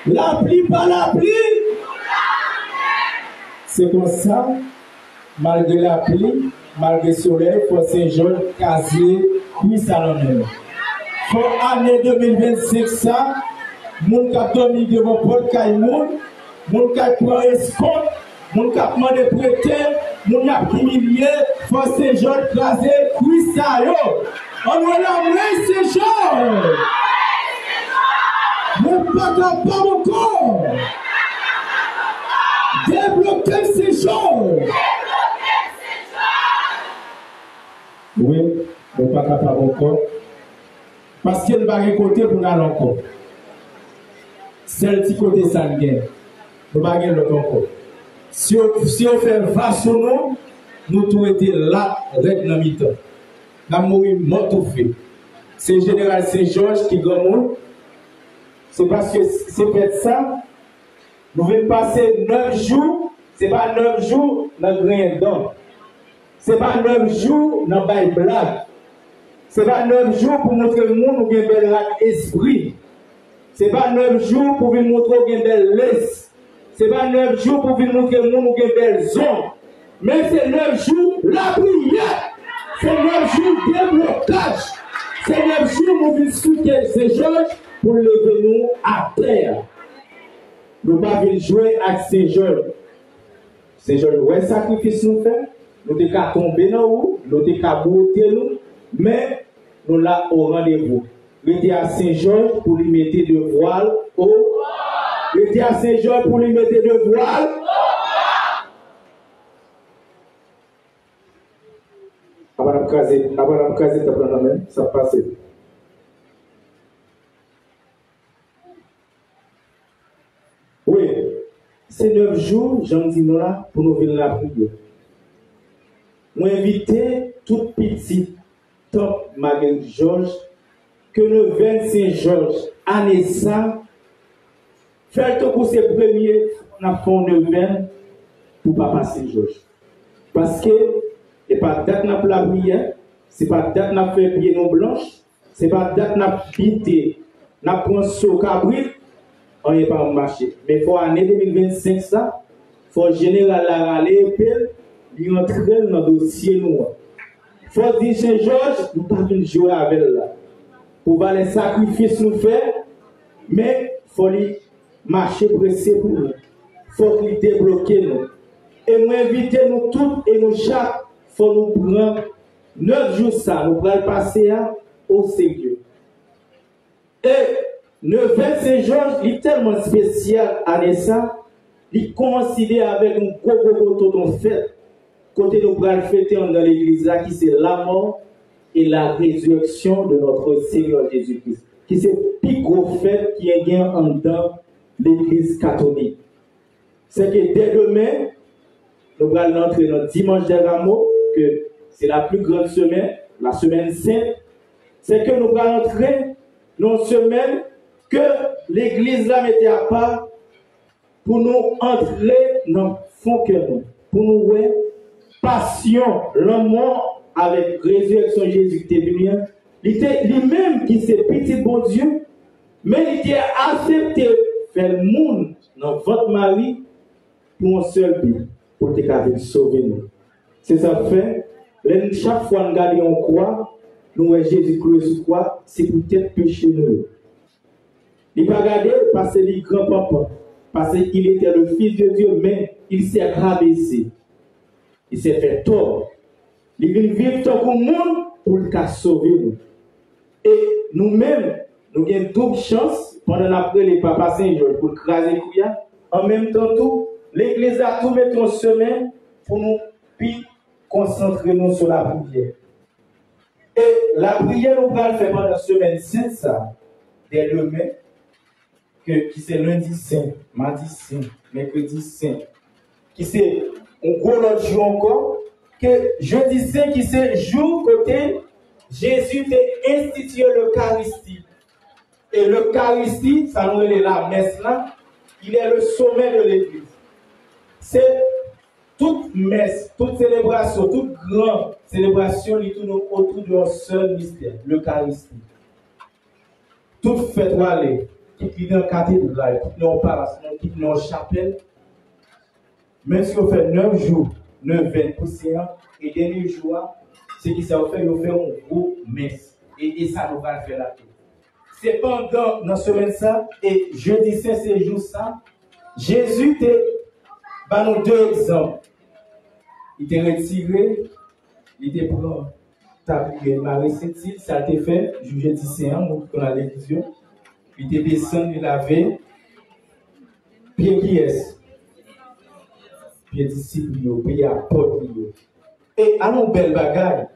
La pluie par la pluie. C'est comme ça, malgré la pluie, malgré le soleil, il faut Saint-Georges casier, puis ça l'en est. Pour l'année 2025, ça, mon cap dormi devant Paul Caïmoun, mon cap prend escompte, mon cap demandé prêter, mon cap humilié, faut Saint-Georges casier, puis ça yo. On va l'amener Saint-Georges. Mon pas capable mon corps. Débloquer Saint-Georges. Oui, on pas capable encore. Parce qu'il va récolter pour nous encore. C'est le petit côté sanguin. Nous ne pas l'autre encore. Si on fait face sur nous, nous tous été là, règle dans mi-temps. Nous avons mouru mort ou fait. C'est le général Saint-Georges qui gagne. C'est parce que c'est peut-être ça. Nous venons passer 9 jours. Ce n'est pas 9 jours dans le rien d'homme. Ce n'est pas 9 jours dans le blague. Ce n'est pas 9 jours pour montrer le monde où il y a un bel esprit. Ce n'est pas 9 jours pour vous montrer qu'il y a une belle laisse. Ce n'est pas 9 jours pour vous montrer le monde où il y a une belle zone. Mais c'est 9 jours la prière. C'est 9 jours de blocage. C'est 9 jours où vous soutenez ces choses pour lever nous à terre. Nous ne pouvons pas jouer avec ces jeunes. Ces jeunes, ouais, sacrifice nous fait. Nous devons tomber dans nous, nous devons monter nous, mais nous là au rendez-vous. Nous étions à Saint-Georges pour lui mettre de voile au. Nous étions à Saint-Georges pour lui mettre de voile. craser, ça passe. Oui, c'est 9 jours, j'en dis nous là, pour nous venir la prière. Moi, inviter toute petite top Marie Georges, que le 25 Georges, année ça, faire tout pour ces premiers, on a fait un event pour Papa Saint-Georges. Parce que, ce n'est pas date n'a la prière, ce n'est pas date n'a fait pied non blanche, ce n'est pas date n'a pité, n'a pris un saut cabri, on n'est pas marché. Mais il faut année 2025 ça, il faut général la râler, il rentrer dans le dossier noir. Il faut dire Saint-Georges, nous ne pouvons pas jouer avec là. Pour voir les sacrifices nous faire, mais il faut marcher pressé pour nous. Il faut qu'il débloque nous. Et nous inviter nous tous et nous chaque, il faut nous prendre 9 jours ça, nous allons passer au sérieux. Et le 25 Georges, il est tellement spécial à ça, il coïncide avec un gros tonton fête. Côté nous allons fêter dans l'église là, qui c'est la mort et la résurrection de notre Seigneur Jésus-Christ. Qui c'est le plus gros fête qui est bien en dedans l'église catholique. C'est que dès demain, nous allons entrer dans le dimanche des rameaux, que c'est la plus grande semaine, la semaine sainte. C'est que nous allons entrer dans une semaine que l'église là mettait à part pour nous entrer dans le fond que nous, pour nous voir passion, l'amour avec résurrection Jésus qui était venu. Il était lui-même qui s'est petit bon Dieu, mais il était accepté faire le monde dans votre mari pour un seul but, pour te sauver nous. C'est ça fait. Chaque fois que nous regardons en croix, nous voyons Jésus cloué sur croix, c'est pour peut-être pécher nous. Il ne va pas regarder parce qu'il est grand-papa, parce qu'il était le Fils de Dieu, mais il s'est rabaissé. Il s'est fait tort. Il vient vivre tant que le monde pour le sauver nous. Et nous-mêmes, nous avons double chance pendant l'après les papas Saint-Georges pour craser le couillard. En même temps, tout, l'église a tout mis en semaine pour nous puis concentrer nous sur la prière. Et la prière, nous allons faire pendant la semaine sainte, ça, dès demain, qui c'est lundi saint, mardi saint, mercredi saint, qui c'est un gros autre jour encore, que jeudi saint, qui c'est jour côté Jésus a institué l'Eucharistie. Et l'Eucharistie, ça nous est la messe là, il est le sommet de l'église. C'est toute messe, toute célébration, toute grande célébration, il tourne autour d'un seul mystère, l'Eucharistie. Toute fête où aller, qui dans la cathédrale, qui dans le palace, qui dans la chapelle, même si on fait 9 jours, 9 20 poussières, et dernier jour, c'est qui ça fait, on fait un gros messe. Et ça nous va faire la paix. C'est pendant dans semaine ça, et jeudi saint, c'est jour ça, Jésus va nous 2 exemples. Il était retiré, il était pris, tablier, Marie Saint-Île, ça a été fait, jeudi saint, on a l'église. Il était descendu, il avait, pied qui est, pied disciple, pied apôtre. Et à nos belles bagailles,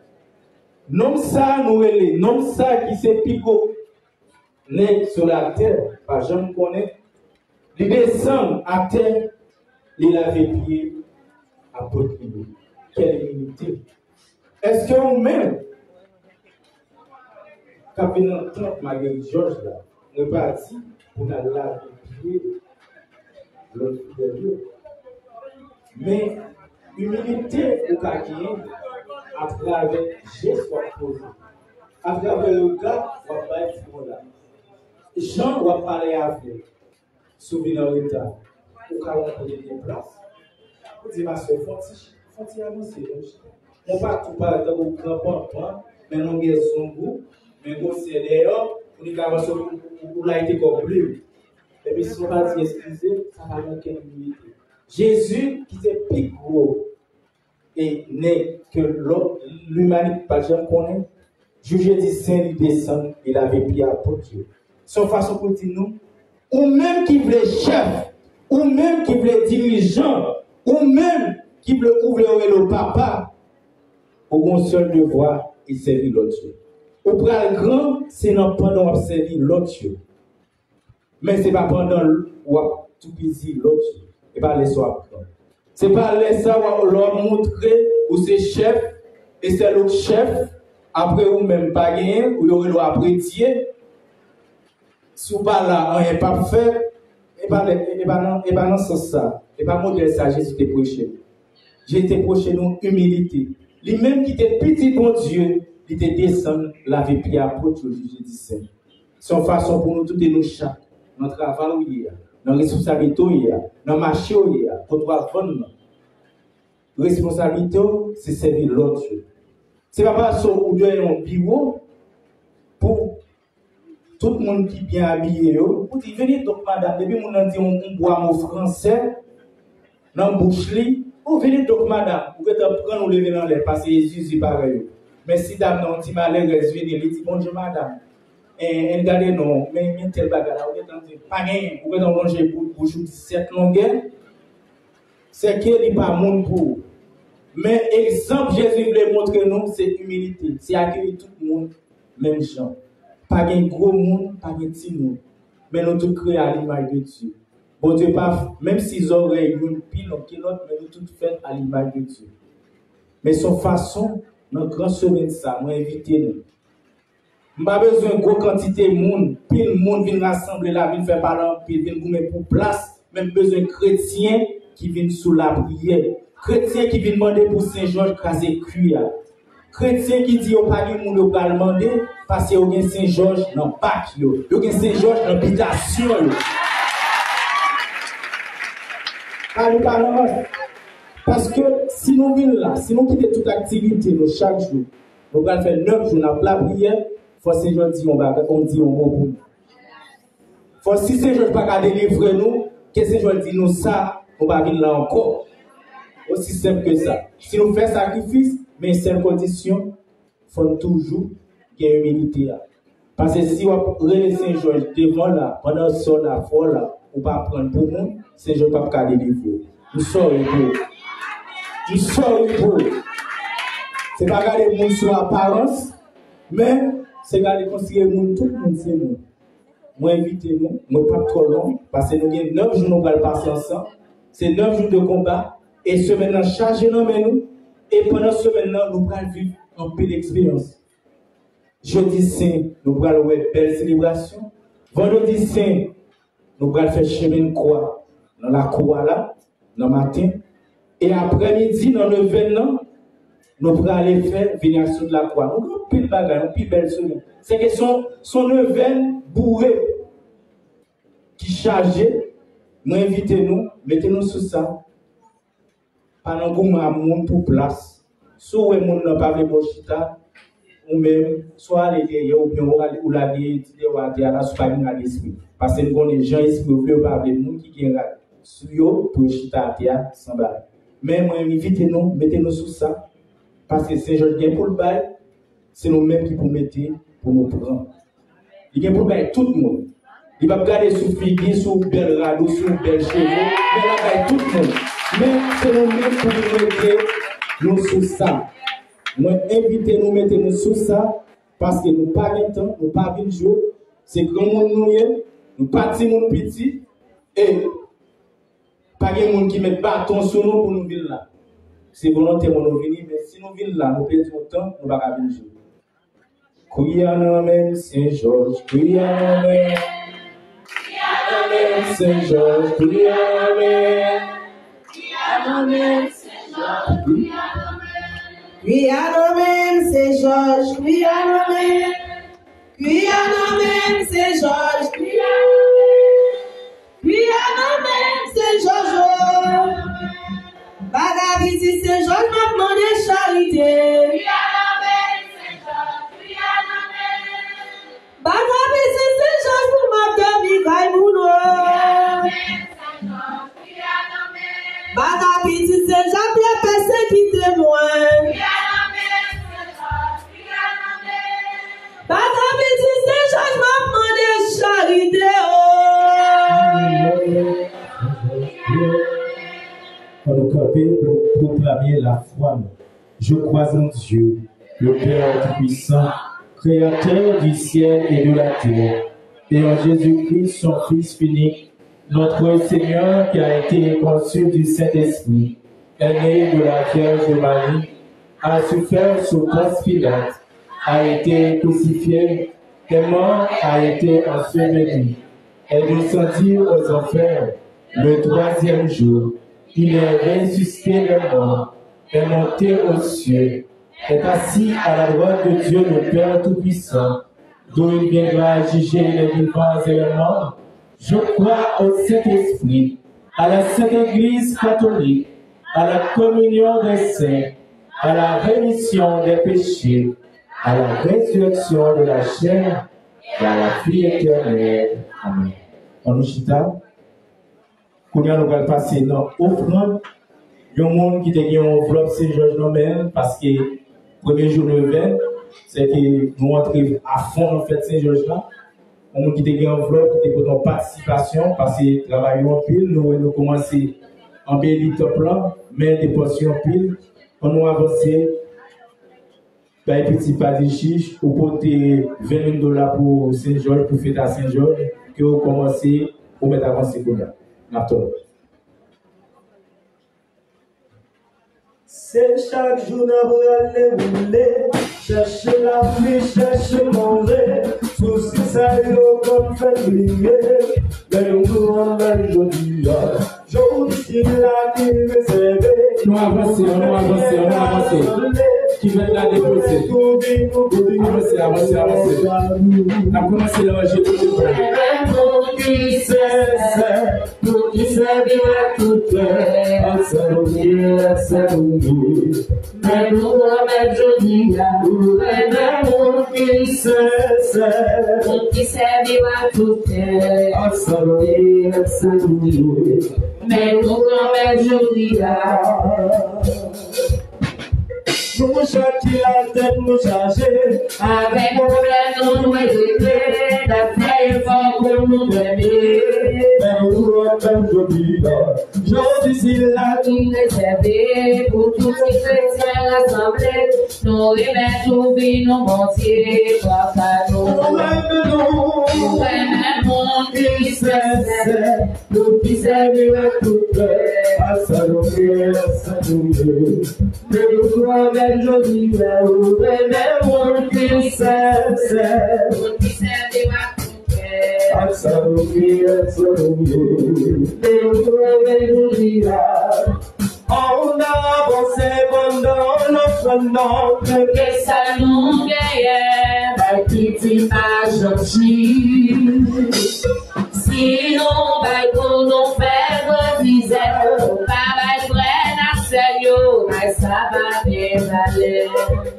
non ça nous est, non ça qui s'est pico, n'est sur la terre, pas jamais connaît, il descend à terre, il avait pied apôtre. Quelle unité! Est-ce que vous-même, quand vous entendez Marie Georges là, nous parti pour la laver pied le Fils de Dieu. Mais humilité au quartier, à travers Jésus posé, à travers le gars, on va pas être là. Jean va parler avec souvenir dans l'état, au cas où on peut des places. Vous dites, ma soeur, faut-il avancer? On va tout parler de vos grands-parents, mais non, il y a son goût, mais vous c'est d'ailleurs, on dit qu'avancer, vous l'avez été compris. Et puis, si on va dire, excusez, ça va manquer d'humilité. Jésus, qui était plus gros et né que l'humanité, pas jamais connaît, jugé du Saint, il descend, il avait pied à Dieu. Son façon pour dire nous, ou même qui voulait chef, ou même qui voulait dirigeant, ou même qui voulait ouvrir le papa, Ou un seul devoir, et servir l'autre Dieu. Ou pral grand, c'est non pendant servir l'autre Dieu. Mais c'est pas pendant ou tout busy l'autre Dieu. Et pas les soirs. C'est pas les ça ou leur montrer ou c'est chef et c'est l'autre chef après ou même pas gagner ou il doit apprécier. Si vous pas là, on n'est pas fait et pas non c'est ça. Et pas modèle ça Jésus t'est prêché. J'ai été prêché nous humilité. Lui-même qui était petit bon Dieu, il était descendu la vie pierre pour tout juger du Saint. Son façon pour nous tout et nous chaque dans le travail dans la responsabilité dans le marché pour pouvoir vendre. La responsabilité c'est servir l'autre. C'est pas parce qu'on doit un bureau pour tout le monde qui est bien habillé pour dire venez donc madame depuis mon dit on boit mon français dans boucherie. Vous venez donc, madame, vous pouvez prendre ou lever dans l'air parce que Jésus est pareil. Mais si dame non dit malheureuse, venez, il dit bonjour, madame. Et regardez, non, mais tel bagarre, vous pouvez dire pas rien, vous pouvez manger pour 17 longueurs. C'est qu'il n'est pas monde pour. Mais exemple, Jésus voulait montrer nous, c'est humilité. C'est accueillir tout le monde, même gens. Pas un gros monde, pas un petit monde. Mais nous tous créés à l'image de Dieu. Bon Dieu, pas, même s'ils auraient une pile en kilote, mais nous toutes faites à l'image de Dieu. Mais son façon, notre grand semaine, ça, nous inviter nous. Je n'ai pas besoin de grande quantité de monde, pile monde vient rassembler là, vient faire parler, puis vient gommer pour place, même besoin de chrétiens qui viennent sous la prière, chrétiens qui viennent demander pour Saint-Georges craser cuir, chrétiens qui disent au pas de monde au pas demander parce qu'il y a Saint-Georges dans le bac, il y a Saint-Georges dans l'habitation. Parce que si nous vivons là, si nous quittons toute activité nous, chaque jour, nous allons faire 9 jours dans la prière, il faut que Saint-Georges dise on dit un mot pour nous. Il faut que si Saint-Georges ne peut pas délivrer nous, que Saint-Georges dit nous ça, on va venir là encore. Aussi simple que ça. Si nous faisons sacrifice, mais une seule condition, il faut toujours qu'il y ait humilité. Parce que si on relève Saint-Georges devant là, pendant ce sort la foi là, on va prendre pour nous, Saint-Georges ne peut pas délivrer. Nous sommes pour. Nous sommes pour. Ce n'est pas garder le monde sur apparence, mais c'est garder considérer le monde, tout le monde c'est nous. Moi, invitez-nous, moi, pas trop long, parce que nous avons 9 jours, nous allons passer ensemble. C'est 9 jours de combat, et semaine chargé dans nous, et pendant ce semaine-là, nous allons vivre un peu d'expérience. Jeudi Saint, nous allons avoir une belle célébration. Vendredi Saint, nous allons faire chemin de croix dans la croix là, dans le matin. Et après-midi, dans le événement, nous allons aller faire vénération de la croix. Nous avons plus de bagages, nous plus belle semaine. C'est que son événement bourré, qui chargé, nous invitez-nous, mettez-nous sous ça. Pendant que nous avons pour place. Soit nous n'avons pas de bochita, ou même, soit aller derrière, ou bien ou la derrière, ou la soit à l'esprit. Parce que nous avons des gens ici qui ne pas de nous qui viennent sur pour chita à terre, sans bail. Mais moi, invitez-nous, mettez-nous sous ça. Parce que Saint-Georges vient pour le bail, c'est nous-mêmes qui pour mettre, pour nous prendre. Il vient pour le bail tout le monde. Il va regarder sous figuier, sous bel radeau, sous bel cheveux, mais là, bail tout le monde. Mais c'est nous-mêmes pour nous mettre nous sous ça. Moi, invitez-nous, mettez-nous sous ça, parce que nous n'avons pas de temps, nous n'avons pas de jour. C'est grand monde nous pas petit monde petit, et pas de monde qui met bâton sur nous pour nous venir là. C'est volonté pour nous venir, mais si nous venons là, nous perdons le temps, nous ne pouvons pas venir. Couillanamen, Saint-Georges, Couillanamen, Saint-Georges, Couillanamen, Saint-Georges, Couillanamen, Saint-Georges, Couillanamen, Couillanamen, Saint-Georges, Couillanamen, Saint-Georges. Bagavisi Saint-Georges m'a demandé charité. Bagavisi Saint-Georges m'a demandé Gaïmouno. Bagavisi Saint-Georges bien persécuté moi. Bagavisi Saint-Georges m'a demandé charité. Pour nous camper, pour proclamer la foi. Je crois en Dieu, le Père Tout-Puissant, Créateur du ciel et de la terre, et en Jésus-Christ, son Fils unique, notre Seigneur qui a été conçu du Saint-Esprit, est né de la Vierge Marie, a souffert sous Ponce Pilate, a été crucifié, est mort, a été enseveli, est descendu aux enfers le troisième jour. Il est ressuscité des morts, est monté aux cieux, est assis à la droite de Dieu le Père Tout-Puissant, d'où il viendra juger les vivants et les morts. Je crois au Saint-Esprit, à la Sainte Église catholique, à la communion des saints, à la rémission des péchés, à la résurrection de la chair et à la vie éternelle. Amen. On nous chita. Qu'on a nous va passer dans l'offrande. Il y a un monde qui a une enveloppe Saint-Georges Noël parce que le premier jour de l'hiver, c'est que nous entrons à fond en fait Saint-Georges là. On nous qui a une enveloppe qui est pour notre participation parce que travaillons en pile, nous commençons en béli top là, mais des portions en pile. On nous avance par un petit pas de chiche pour porter $20 pour Saint-Georges, pour fêter à Saint-Georges, que vous commencez pour mettre avancer pour là. C'est chaque jour d'aller rouler, chercher la vie, chercher manger, souci ça y est comme fait briller, mais nous en belle jolie, jolie la qui réservée. Nous avancer. Qui va la déposer. Avancez. On a commencé à manger tout le temps. Pour qui sait bien tout faire, mais nous remettre joli à nous, pour qui sait bien tout faire, mais nous remettre joli à nous châtier la tête, nous charger. avec problème, nous réglés, la feuille fort pour nous aimer. Mais nous remettons joli là. J'en dis là. Nous réserver pour tous les chrétiens rassemblés. Nous remettons vie, nos mortiers, papa nous. Nous remettons qui cesse, nous qui servira tout faire. À saluer. Mais nous remettons joli là, nous remettons qui cesse, nous qui servira tout faire. À saluer. Mais nous remettons joli là. On a avancé pendant notre nom. Que ça nous gagne, ma petite agenti. Sinon, pour nous faire grandir, pas vrai, n'a sérieux, mais ça va bien aller.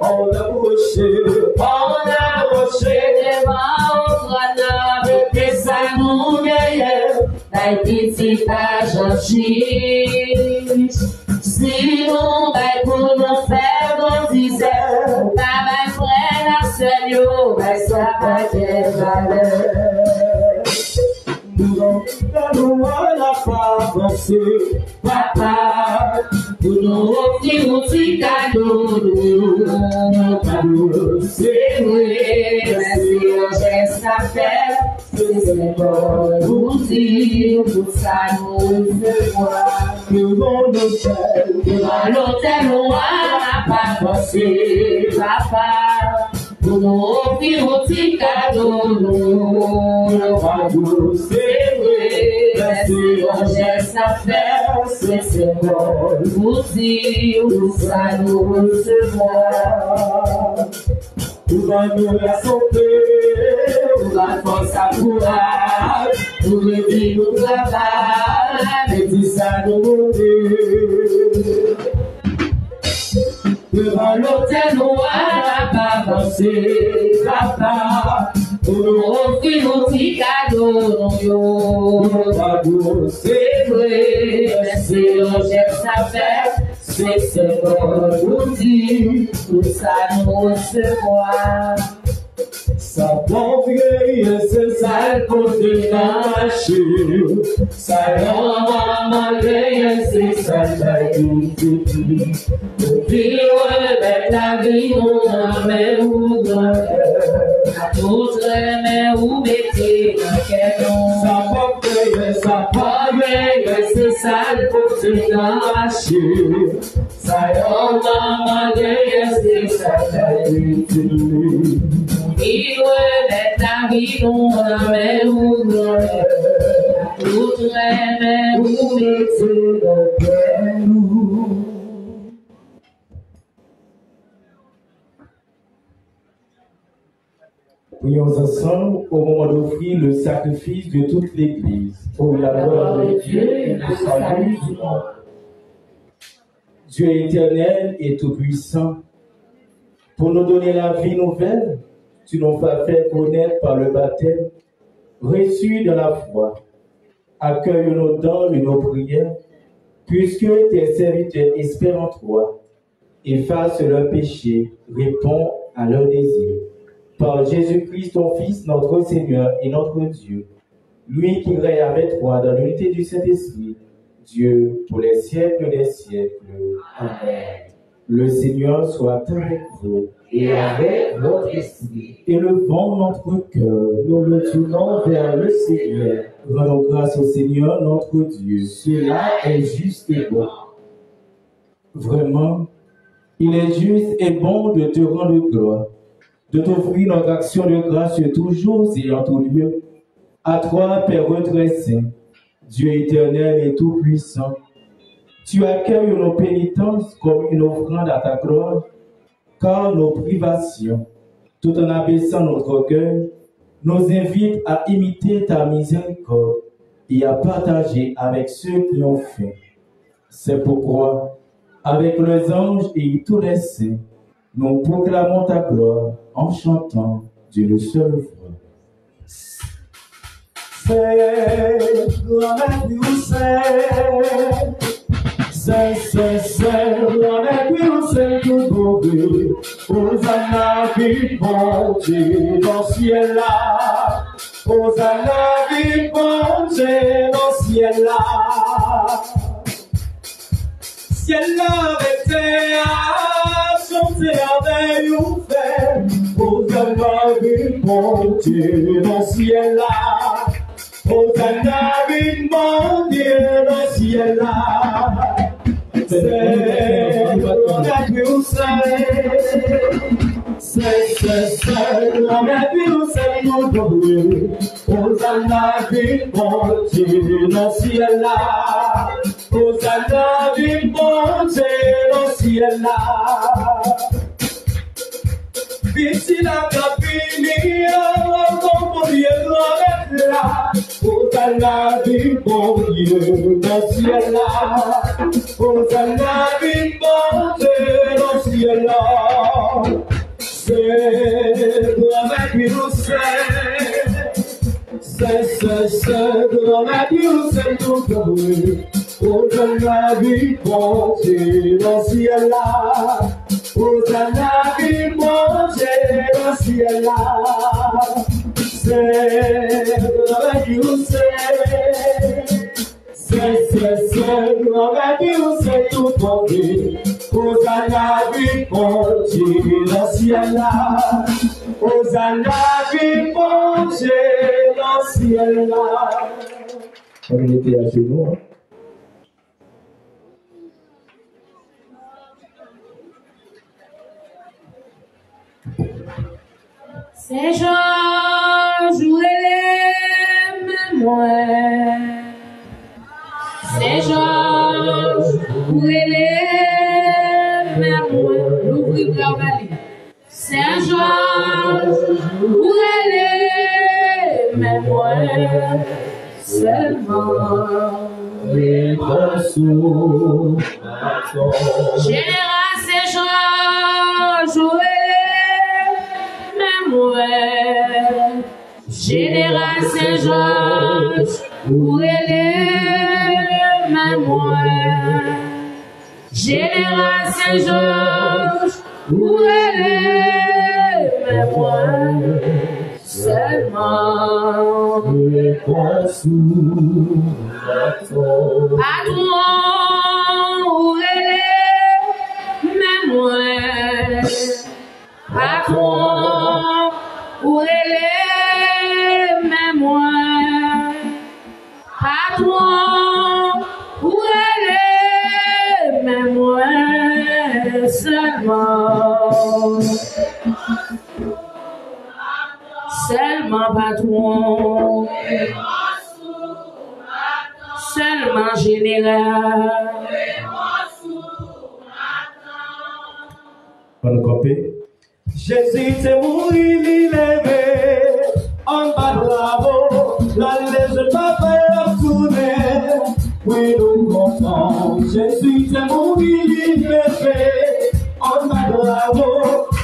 On a approché devant au trône, que ça nous gagne, ma petite agenti. Sinon, pour nous faire grandir, pas vrai, n'a sérieux, mais ça va bien aller. nous n'a pas pensé, Papa, pour nous offrir un petit cadeau, c'est vrai, merci, geste à faire, c'est bon, pour dire, pour ça nous voir. devant l'hôtel, Devant l'hôtel, on n'a pas pensé, Papa, pour nous offrir un petit cadeau, c'est vrai, merci, geste à faire, c'est bon, pour dire, pour ça nous recevoir. pour nous la santé, Pour la force à courage, pour le vie au travail, et dit ça nous monter. devant l'hôtel noir, n'a pas pensé, Papa, pour nous offrir un petit cadeau, c'est vrai, merci, on geste à faire, c'est bon, pour dire, pour ça nous recevoir. Sa pauvre c'est ça côté marché. Sa maman c'est ça tout. Vivre avec la vie, on mais où toute mais où métier, sa pauvre c'est ça côté marché. Sa maman c'est ça tout. Vivre avec la vie, on mais où toute mais où métier, Prions ensemble au moment d'offrir le sacrifice de toute l'Église. Pour la gloire de Dieu et le salut du monde. Dieu éternel et tout-puissant, pour nous donner la vie nouvelle, tu nous as fait connaître par le baptême, reçu dans la foi. Accueille-nous dans nos prières, puisque tes serviteurs espèrent en toi. Efface leurs péchés, réponds à leurs désirs. Par Jésus-Christ, ton Fils, notre Seigneur et notre Dieu, lui qui règne avec toi dans l'unité du Saint-Esprit, Dieu pour les siècles des siècles. Amen. Le Seigneur soit avec vous et avec votre esprit. Élevons notre cœur, nous le tournons vers le Seigneur. Rendons grâce au Seigneur notre Dieu. Cela est juste et bon. Vraiment, il est juste et bon de te rendre gloire, de t'offrir notre action de grâce toujours et en tout lieu. À toi, Père très saint, Dieu éternel et tout-puissant, tu accueilles nos pénitences comme une offrande à ta gloire, car nos privations, tout en abaissant notre cœur, nous invitent à imiter ta miséricorde et à partager avec ceux qui ont faim. C'est pourquoi, avec les anges et tous les saints, nous proclamons ta gloire en chantant d'une seule voix. C'est gloire du c'est gloire du tout mauvais. Hosanna, vive mon Dieu dans le ciel là. Hosanna, vive mon Dieu dans le ciel là. Ciel là avec terre, chanter avec nous faire. Hosanna, vive mon Dieu dans le ciel là. Hosanna, vive mon Dieu dans le ciel là. C'est gloire du c'est gloire du tout mauvais. Hosanna, vive mon Dieu dans le ciel là. Hosanna, vive mon Dieu dans le ciel là. Vici la capilla, mon Dieu gloire là. Hosanna, vive mon Dieu dans le ciel là. Hosanna, vive mon Dieu dans le ciel là. C'est gloire du c'est gloire du tout mauvais. Hosanna, vive mon Dieu dans le ciel là. Hosanna, vive mon Dieu dans le ciel là. C'est gloire du c'est gloire du tout mauvais. Hosanna, vive mon Dieu dans le ciel là. Hosanna, vive mon Dieu dans le ciel là. On était à genoux. Saint Georges, où elle est, moi. Saint Georges, où elle est, moi. L'ouvrir la vallée. Saint Georges, où elle est, moi. Seulement les bras sous Général Saint Georges, où elle est, moi. Général Saint Georges, où elle est, moi. Général Saint Georges, où elle est, moi. seulement. Réponds sous la tombe. À toi, où elle est, mais moi. À toi, où elle est, mais moi. À toi, où elle est, mais moi seulement. Seulement patron. Seulement général. On copie. Jésus t'est mouru, il est levé. En bas de bravo, la lèche pas faire tourner. Oui, nous comptons. Jésus t'est mouru, il est levé. En bas de bravo,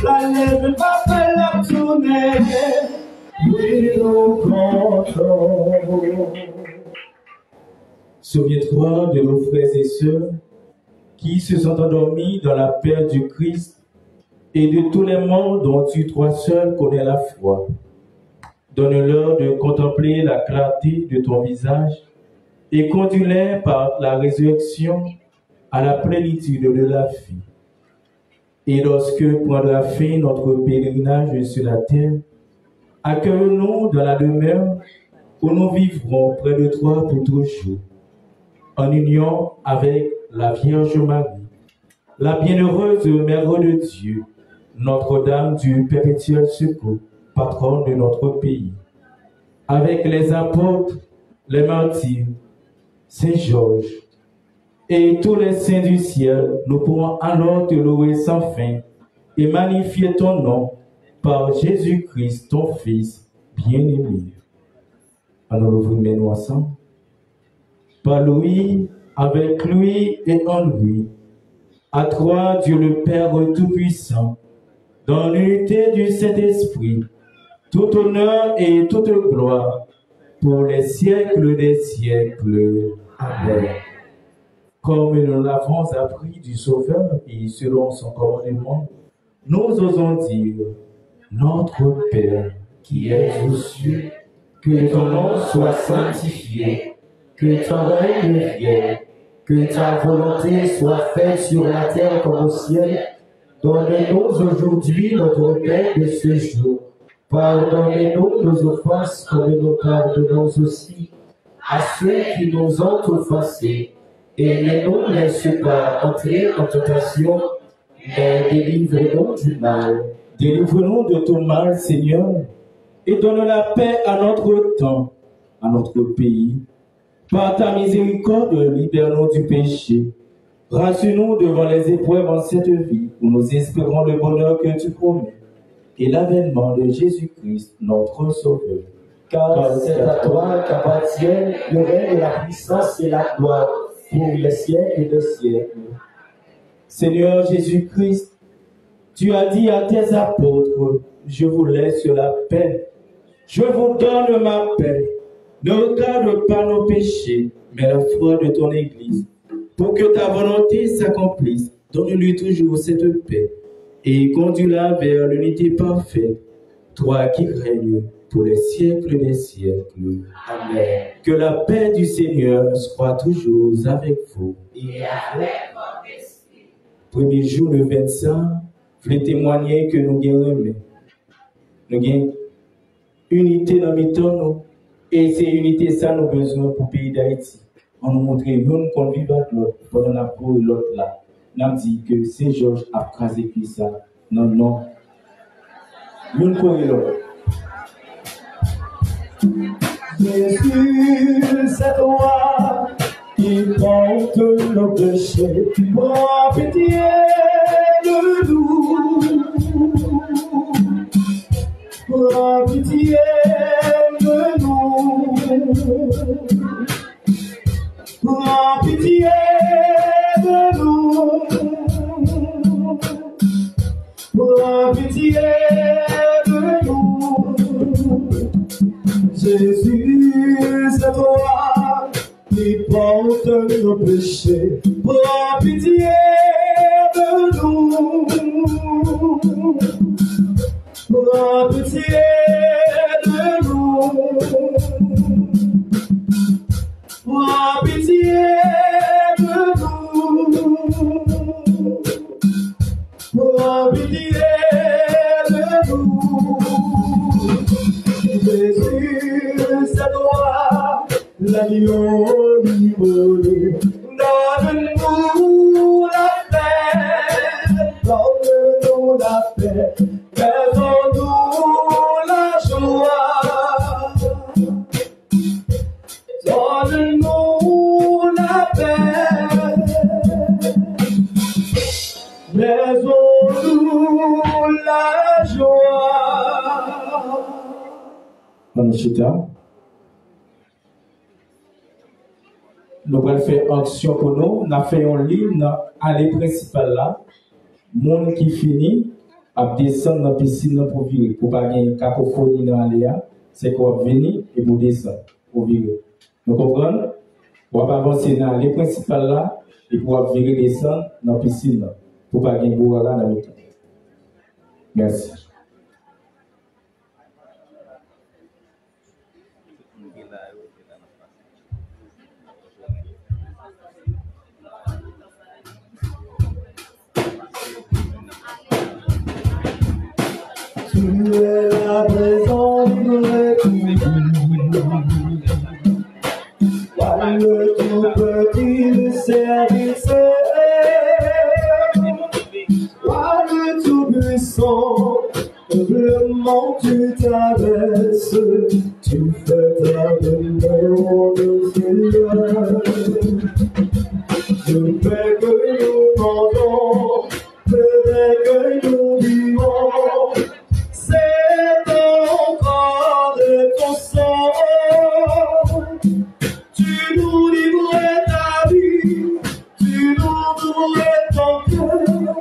la lèche pas faire tourner. Oui, nous comptons. Souviens-toi de nos frères et sœurs qui se sont endormis dans la paix du Christ et de tous les mondes dont tu, toi seul, connais la foi. Donne-leur de contempler la clarté de ton visage et conduis-les par la résurrection à la plénitude de la vie. Et lorsque prendra fin notre pèlerinage sur la terre, accueille-nous dans la demeure où nous vivrons près de toi pour toujours, en union avec la Vierge Marie, la bienheureuse Mère de Dieu, Notre-Dame du perpétuel secours, patronne de notre pays, avec les apôtres, les martyrs, Saint Georges et tous les saints du ciel, nous pourrons alors te louer sans fin et magnifier ton nom par Jésus-Christ, ton Fils bien-aimé. Alors ouvrons-nous ensemble. Par lui, avec lui et en lui, à toi, Dieu le Père Tout-Puissant, dans l'unité du Saint-Esprit, tout honneur et toute gloire pour les siècles des siècles. Amen. Comme nous l'avons appris du Sauveur et selon son commandement, nous osons dire, notre Père qui es aux cieux, que ton nom soit sanctifié, que ton règne vienne, que ta volonté soit faite sur la terre comme au ciel. Donne-nous aujourd'hui notre pain de ce jour. Pardonnez-nous nos offenses comme nous pardonnons aussi à ceux qui nous ont offensés. Et ne nous laisse pas entrer en tentation, mais délivre-nous du mal. Délivre-nous de tout mal, Seigneur, et donne la paix à notre temps, à notre pays. Par ta miséricorde, libère-nous du péché. Rassure-nous devant les épreuves en cette vie, où nous espérons le bonheur que tu promets, et l'avènement de Jésus-Christ, notre Sauveur. Car c'est à toi qu'appartiennent le règne, la puissance et la gloire pour les siècles des siècles. Seigneur Jésus-Christ, tu as dit à tes apôtres, je vous laisse la paix, je vous donne ma paix. Ne regarde pas nos péchés, mais la foi de ton Église. Pour que ta volonté s'accomplisse, donne-lui toujours cette paix et conduis-la vers l'unité parfaite, toi qui règnes pour les siècles des siècles. Amen. Que la paix du Seigneur soit toujours avec vous. Et avec votre esprit. Premier jour, le 25, je voulais témoigner que nous gagnons. Nous gagnons unité dans le temps. Et c'est unité, ça, nous avons besoin pour le pays d'Haïti. On nous montre une qu'on vit avec l'autre, pendant la peau et l'autre là. On a dit que Saint Georges a crasé puis ça. Non, non. L'une pour l'autre. Jésus, c'est toi qui porte nos péchés. Prends pitié de nous. Prends pitié de nous. Prends pitié de nous. Prends pitié de nous. Jésus, c'est toi qui porte nos péchés. Prends pitié de nous. Prends pitié Prends pitié de nous. Prends pitié de nous. Jésus, c'est toi, l'agneau immolé. Donne-nous la paix, donne-nous la paix, faisons-nous la joie. Donne-nous la paix, faisons-nous la joie. Manishita. Nous allons faire action pour nous. Nous avons fait un livre dans l'allée principale là. Monde qui finit à descendre dans la piscine pour virer. Pour pas gagner cacophonie dans l'allée, c'est qu'on va venir et pour descendre pour virer. Nous comprenons? On va avancer dans l'allée principale là et pour virer descendre dans la piscine là. Pour pas gagner bourrara dans le temps. Merci. Tu es la présence de tout. Toi le tout petit, le serviteur. Toi le tout puissant, humblement tu t'abaisses. Tu fais ta demeure de Seigneur. Je fais que nous mangeons, peut-être que nous vivons. C'est encore de ton sang. Tu nous livrais ta vie, tu nous ouvrais ton cœur.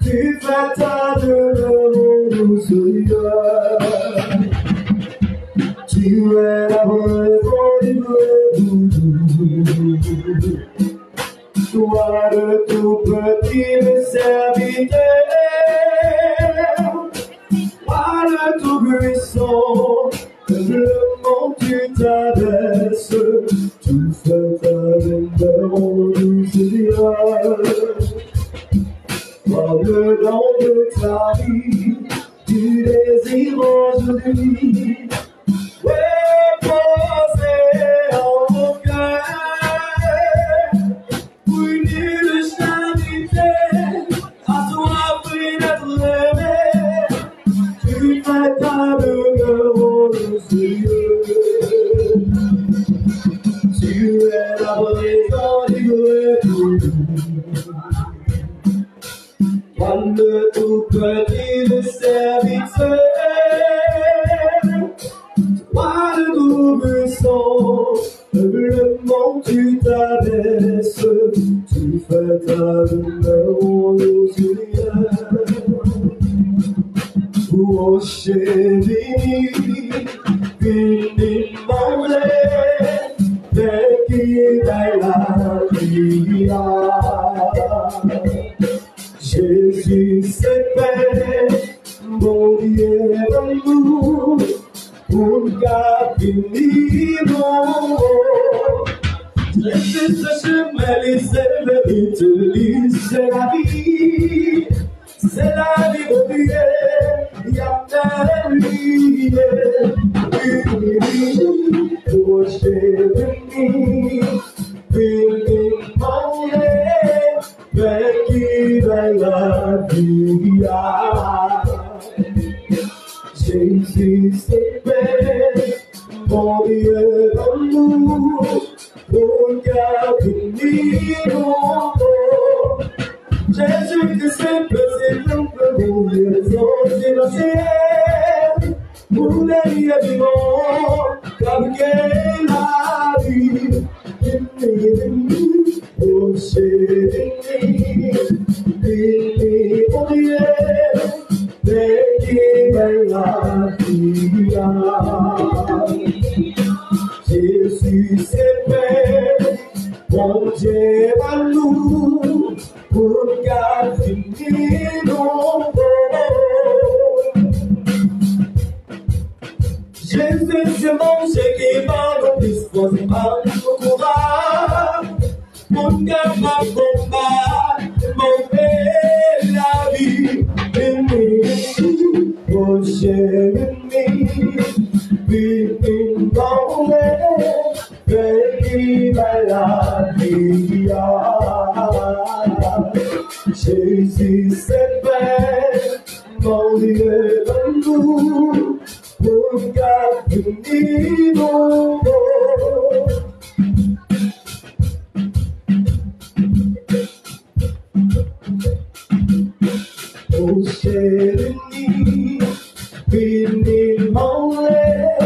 Tu fais ta demeure, Seigneur. Tu es la présence du Dieu. Toi le tout petit, le serviteur. Le tout puissant, humblement tu t'abaisses, tu fais ta demeure du Seigneur. Par le nom de ta vie, tu désires aujourd'hui reposer en mon cœur. Pour nulle charité, à toi prie d'être aimé. Tu fais ta demeure, Seigneur. Tu es la présence du Dieu. Toi le tout petit, le serviteur. Toi le tout puissant, humblement tu t'abaisses. Tu fais ta demeure, Seigneur. Rocher béni, béni manger, mais qui est la vie. Jésus c'est paix, mon Dieu d'amour, pour garder mon laissez ce chemin, laissez le vite, c'est la vie. C'est la vie de Dieu, il y a ta vie, rocher béni, béni manger, mais qui va la vie. Jésus c'est paix, mon Dieu d'amour, pour garder mon corps. Jésus-Christ c'est président pour les autres innocents, pour les vivants, comme la vie. Oh, chérie, oh Dieu, mais qui va la vie. Jésus c'est paix, mon Dieu à nous. Pour garder nos Jésus c'est manger qui va nous disposer par le courage. Mon cœur va combattre, mon père la vie. Oh chérie, puis mon baby, la vie. Jésus c'est fait, mon Dieu d'amour, pour garder mon oh chérie, fini mon lait,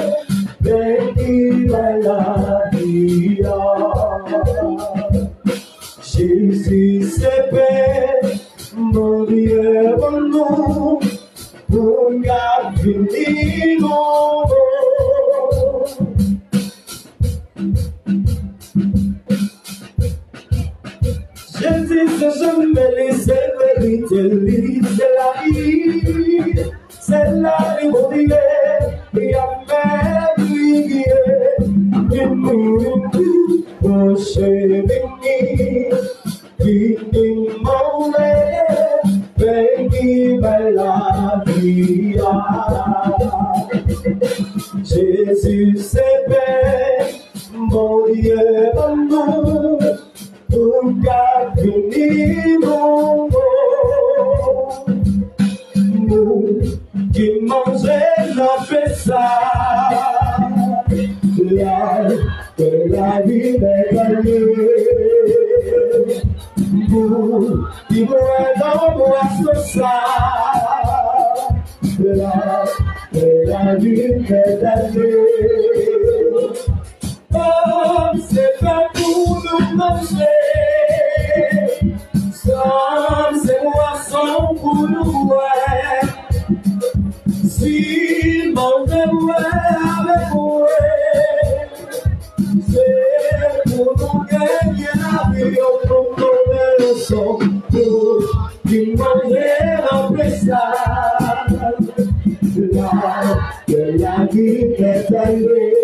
baby, la vie. Jésus c'est fait, mon Dieu d'amour, pour garder mon Jésus c'est jamais laissé vérité, c'est la vie, c'est la vie, mon Dieu, et à même briller. Oh chérie, fini mon lait, baby, la vie. Jésus c'est fait, mon Dieu d'amour, pour garder mon nous qui mangeait la ça. La vie est gagnée. Vous qui voyez dans moi ce soir, la vie est gagnée. Oh, c'est pas pour nous manger, c'est moisson pour nous voir. Si mon devoir avec moi, c'est pour nous gagner la vie, pour nous le son, pour qui manger en pressade. La vie est allée,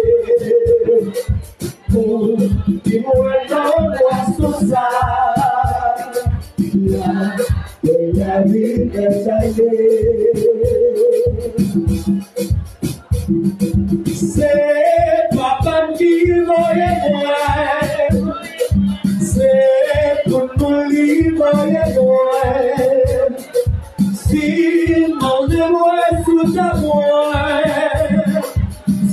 pour qui mourrait dans la la vie est allée. C'est papa qui voyait moi, c'est pour nous voyait moi. Si mon devoir sous ta moi,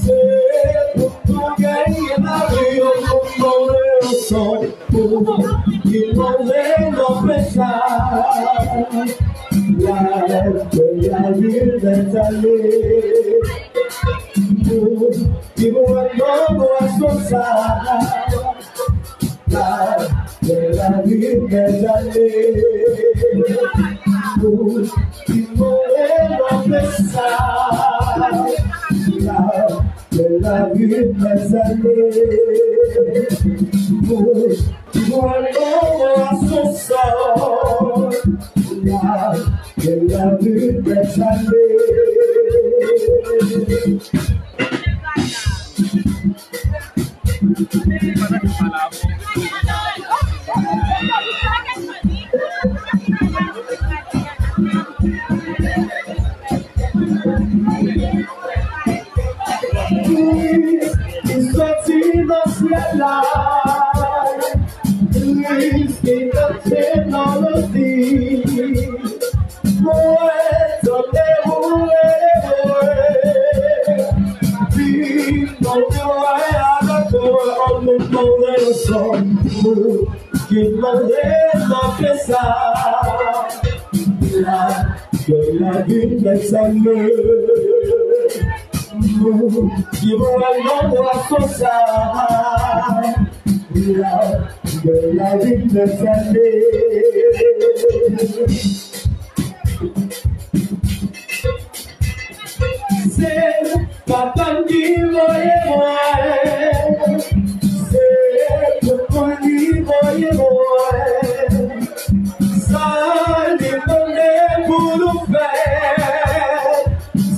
c'est pour nous gagner la vie, pour nous le son, pour qu'il mangeait nos péchés. La vie est allée. Qui voit l'homme à son sable, la vie est allée. Qui voit l'homme à son sable, la vie est allée. Qui voit l'homme à son sable, la vie est allée. Il sortit dans ce ciel-là, il est dans le ciel. Poète, déroulé, puis mon Dieu avec toi, on nous donne le son, qui demandait d'en faire ça. La vie est allée. Qui voit l'ombre à son sable, la vie est allée. C'est papa qui voyait moi, c'est pour lui voyait moi, ça lui donnait pour nous faire,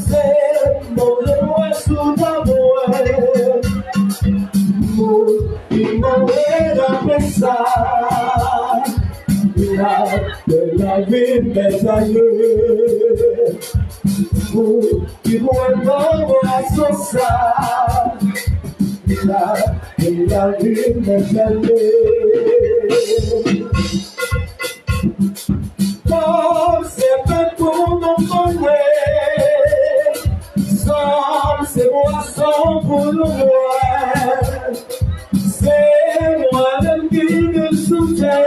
c'est mon devoir sous ta voix. ça. De la vie, mes aïeux, vous qui vont à son ça. De la vie, mes aïeux. Comme c'est pas pour mon frère, sans c'est moi, sans pour le voir. C'est moi-même qui me soutiens.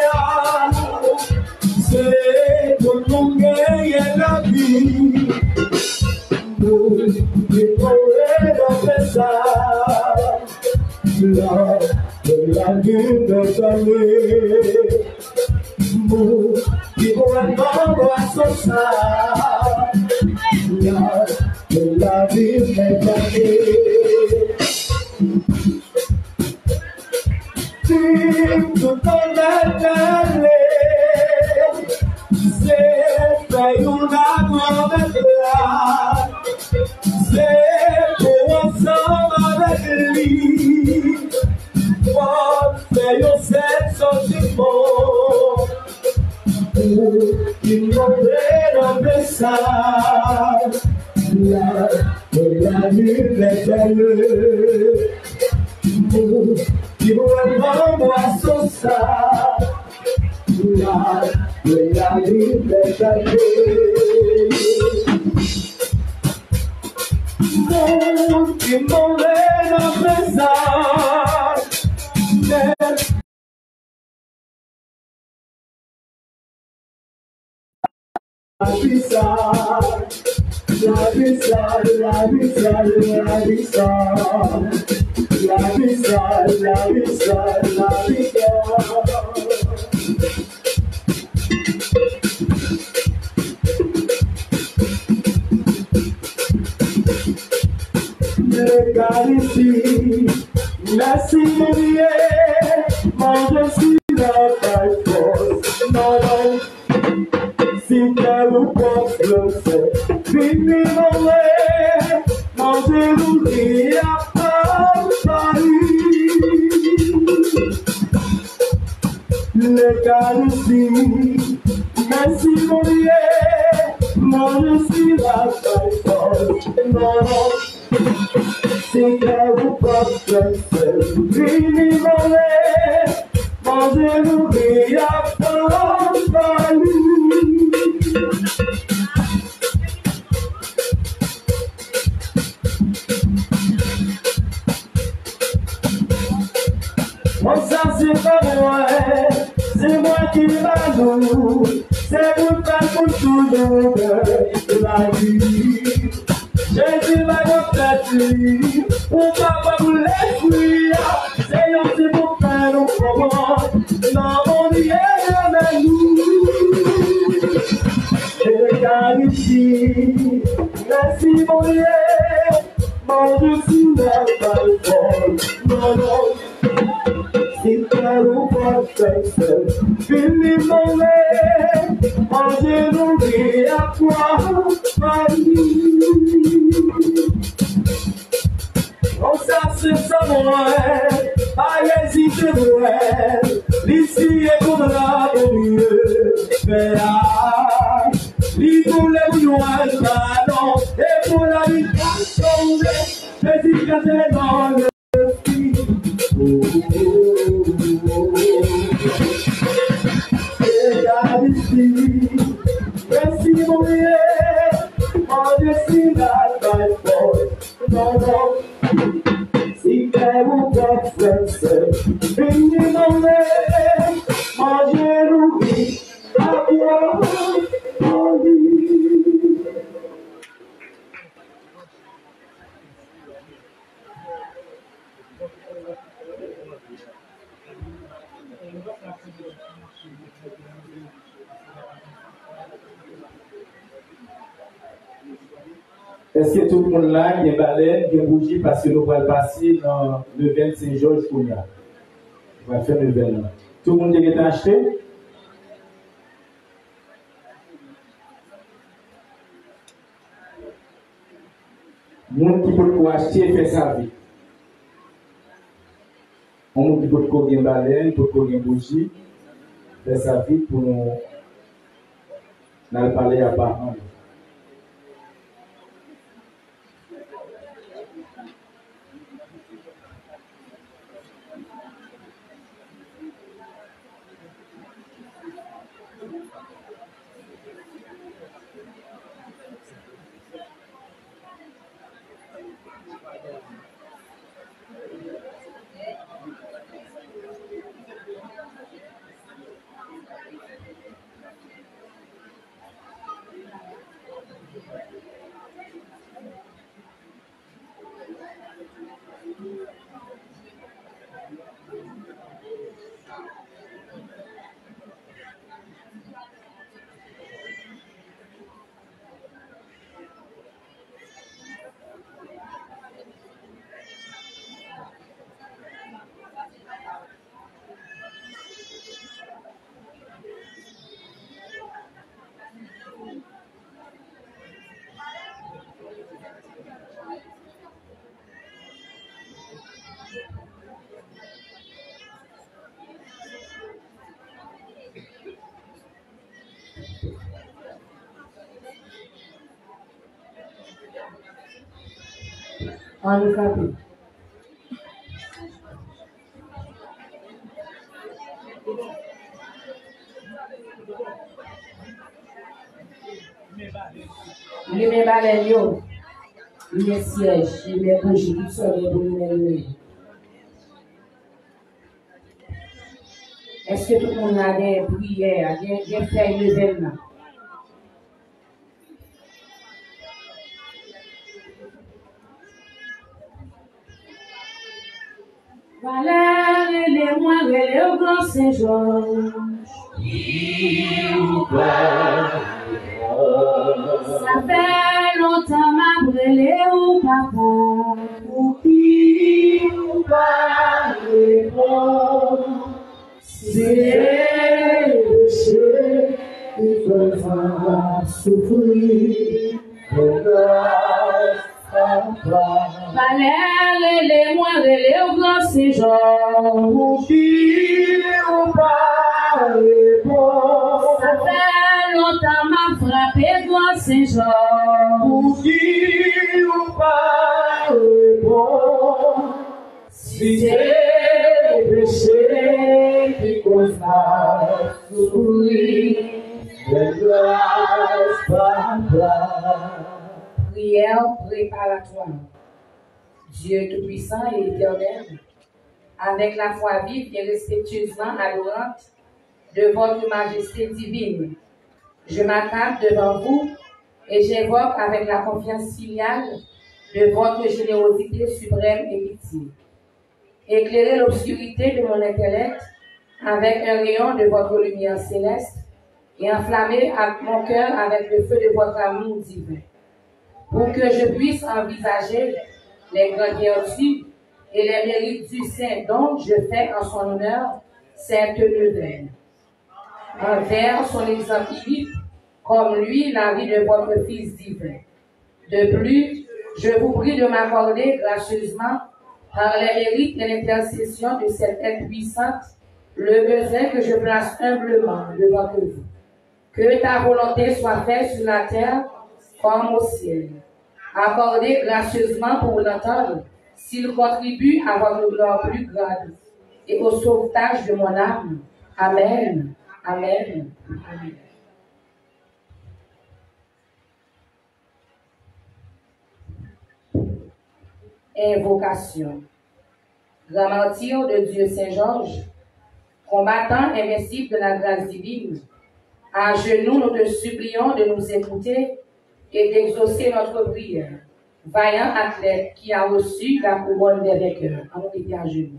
C'est pour nous gagner la vie. Nous qui pourrons faire ça. La vie de famille. Nous qui pourrons faire ça. La vie de famille. Tout dans la c'est fait une grande place, c'est pour ensemble avec lui, pour faire un seul sentiment, pour qu'il m'aurait dans le message, la nuit est belle, pour qu'il m'aurait moi son sage. La vie est belle. Mon qui m'aurait dans le message. La vie ça, la vie ça, la vie ça, la vie ça. La vie ça, la vie ça, la vie ça. L'Eucharistie, merci mon Dieu, mange si la taille force, non, non, si t'es ou pas le fait, fini mon lait, mangez l'oubli à Paris. L'Eucharistie, merci mon Dieu, mange si la taille force, non, non. Si vous portez, fini mon lait, mangez l'oubli à Paris. Bon, ça c'est pas moi, c'est moi qui m'alloue, c'est vous faire pour tout le monde la vie. Jésus m'a reflété, pour papa vous les c'est un petit pour faire nos commandes, dans mon Dieu avec nous. L'Eucharistie, merci mon Dieu, mon Dieu si la balle folle, non, non, si t'as ou pas fait seul, fini mon lait, mangez l'oubli à quoi, Paris. On s'assure ça, moi, pas hésiter, moi, l'ici est comme la bonne, mais là, l'île pour les bouillons, pardon, et pour la vie, mais il y a des dans le film. Merci mon Dieu, mon Dieu si la taille forte, non, non. Si t'es mon professeur, venez mon lait, mangez l'oubli, à boire, mon lit. Est-ce que tout le monde là, il y a baleine, il y a bougie parce que nous allons passer dans le 25 Georges Kounia. On va faire le 20. Tout le monde est acheté? Le monde qui peut acheter fait sa vie. On peut courir un balai, peut courir une bougie, faire sa vie pour nous parler à parents. Handicapé. Lui met balai yo, lui met siège, lui met bougie, tout ça, lui met. Est-ce que tout le monde a des prières, des feuilles de l'événement? Valère, les mois, les au grand Saint-Georges. Ça fait longtemps m'a brûlé au papa. Pour qui vous parlez bon, c'est le péché qui peut faire souffrir. Valère, les mois, les au grand Saint-Georges. Pour qui vous parlez bon, ça fait longtemps m'a frappé grand Saint-Georges. Pour qui vous parlez bon, si c'est le péché qui cause la souffrir, de grâce par grâce. Prière préparatoire. Dieu Tout-Puissant et Éternel, avec la foi vive et respectueusement adorante de votre majesté divine, je m'attable devant vous et j'évoque avec la confiance filiale de votre générosité suprême et pitié. Éclairez l'obscurité de mon intellect avec un rayon de votre lumière céleste et enflammez mon cœur avec le feu de votre amour divin, pour que je puisse envisager les grandes vertus et les mérites du Saint dont je fais en son honneur cette neuvaine. Envers son exemple unique, comme lui, la vie de votre Fils divin. De plus, je vous prie de m'accorder gracieusement, par les mérites et l'intercession de cette aide puissante, le besoin que je place humblement devant vous. Que ta volonté soit faite sur la terre comme au ciel. Accordez gracieusement pour l'entendre, s'il contribue à votre gloire plus grande et au sauvetage de mon âme. Amen. Amen. Amen. Invocation. Grand martyr de Dieu Saint-Georges, combattant invincible de la grâce divine, à genoux nous te supplions de nous écouter et d'exaucer notre prière. Vaillant athlète qui a reçu la couronne des vainqueurs. On était à genoux.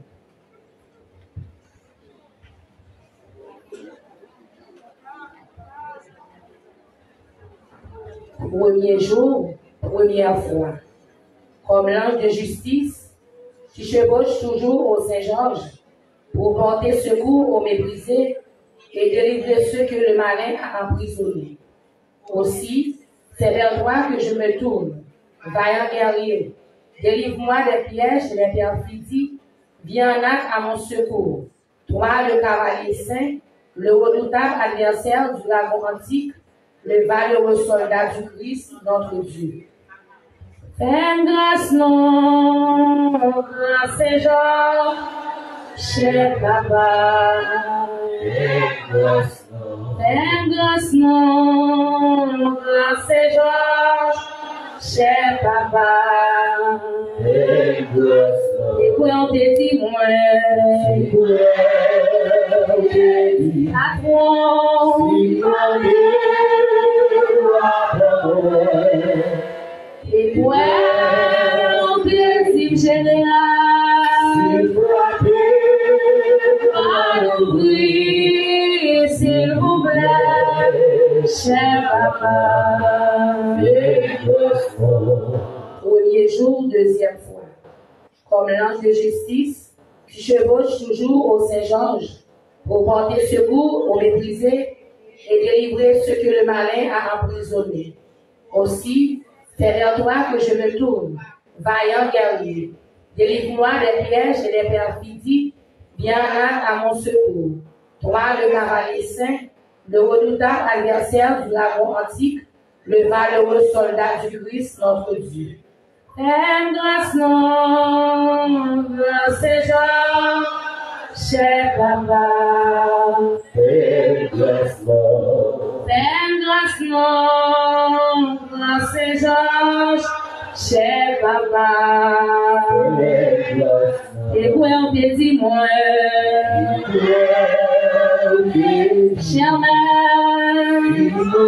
Premier jour, première fois. Comme l'ange de justice qui chevauche toujours au Saint-Georges pour porter secours aux méprisés et délivrer ceux que le malin a emprisonnés. Aussi, c'est vers toi que je me tourne, vaillant guerrier. Délivre-moi des pièges et des perfidies viens à mon secours. Toi, le cavalier saint, le redoutable adversaire du dragon antique, le valeureux soldat du Christ, notre Dieu. Fais grâce, non, grâce et genre, cher papa. Fais grâce, non, grâce et genre, cher papa. Et quoi on te dit, moi? À toi, et quoi on te dit, général? Oui, s'il vous plaît, cher papa. Premier jour, deuxième fois. Comme l'ange de justice qui chevauche toujours au Saint-Georges pour porter secours aux méprisés et délivrer ceux que le malin a emprisonnés. Aussi, c'est vers toi que je me tourne, vaillant guerrier. Délivre-moi des pièges et des perfidies, viens à mon secours. Toi, le cavalier saint, le redoutable adversaire du dragon antique, le valeureux soldat du Christ, notre Dieu. Fais grâce, non, grâce et genre, cher papa. Fais grâce, non, grâce et genre, cher papa. Et quoi on te dit, moi? Cher mère.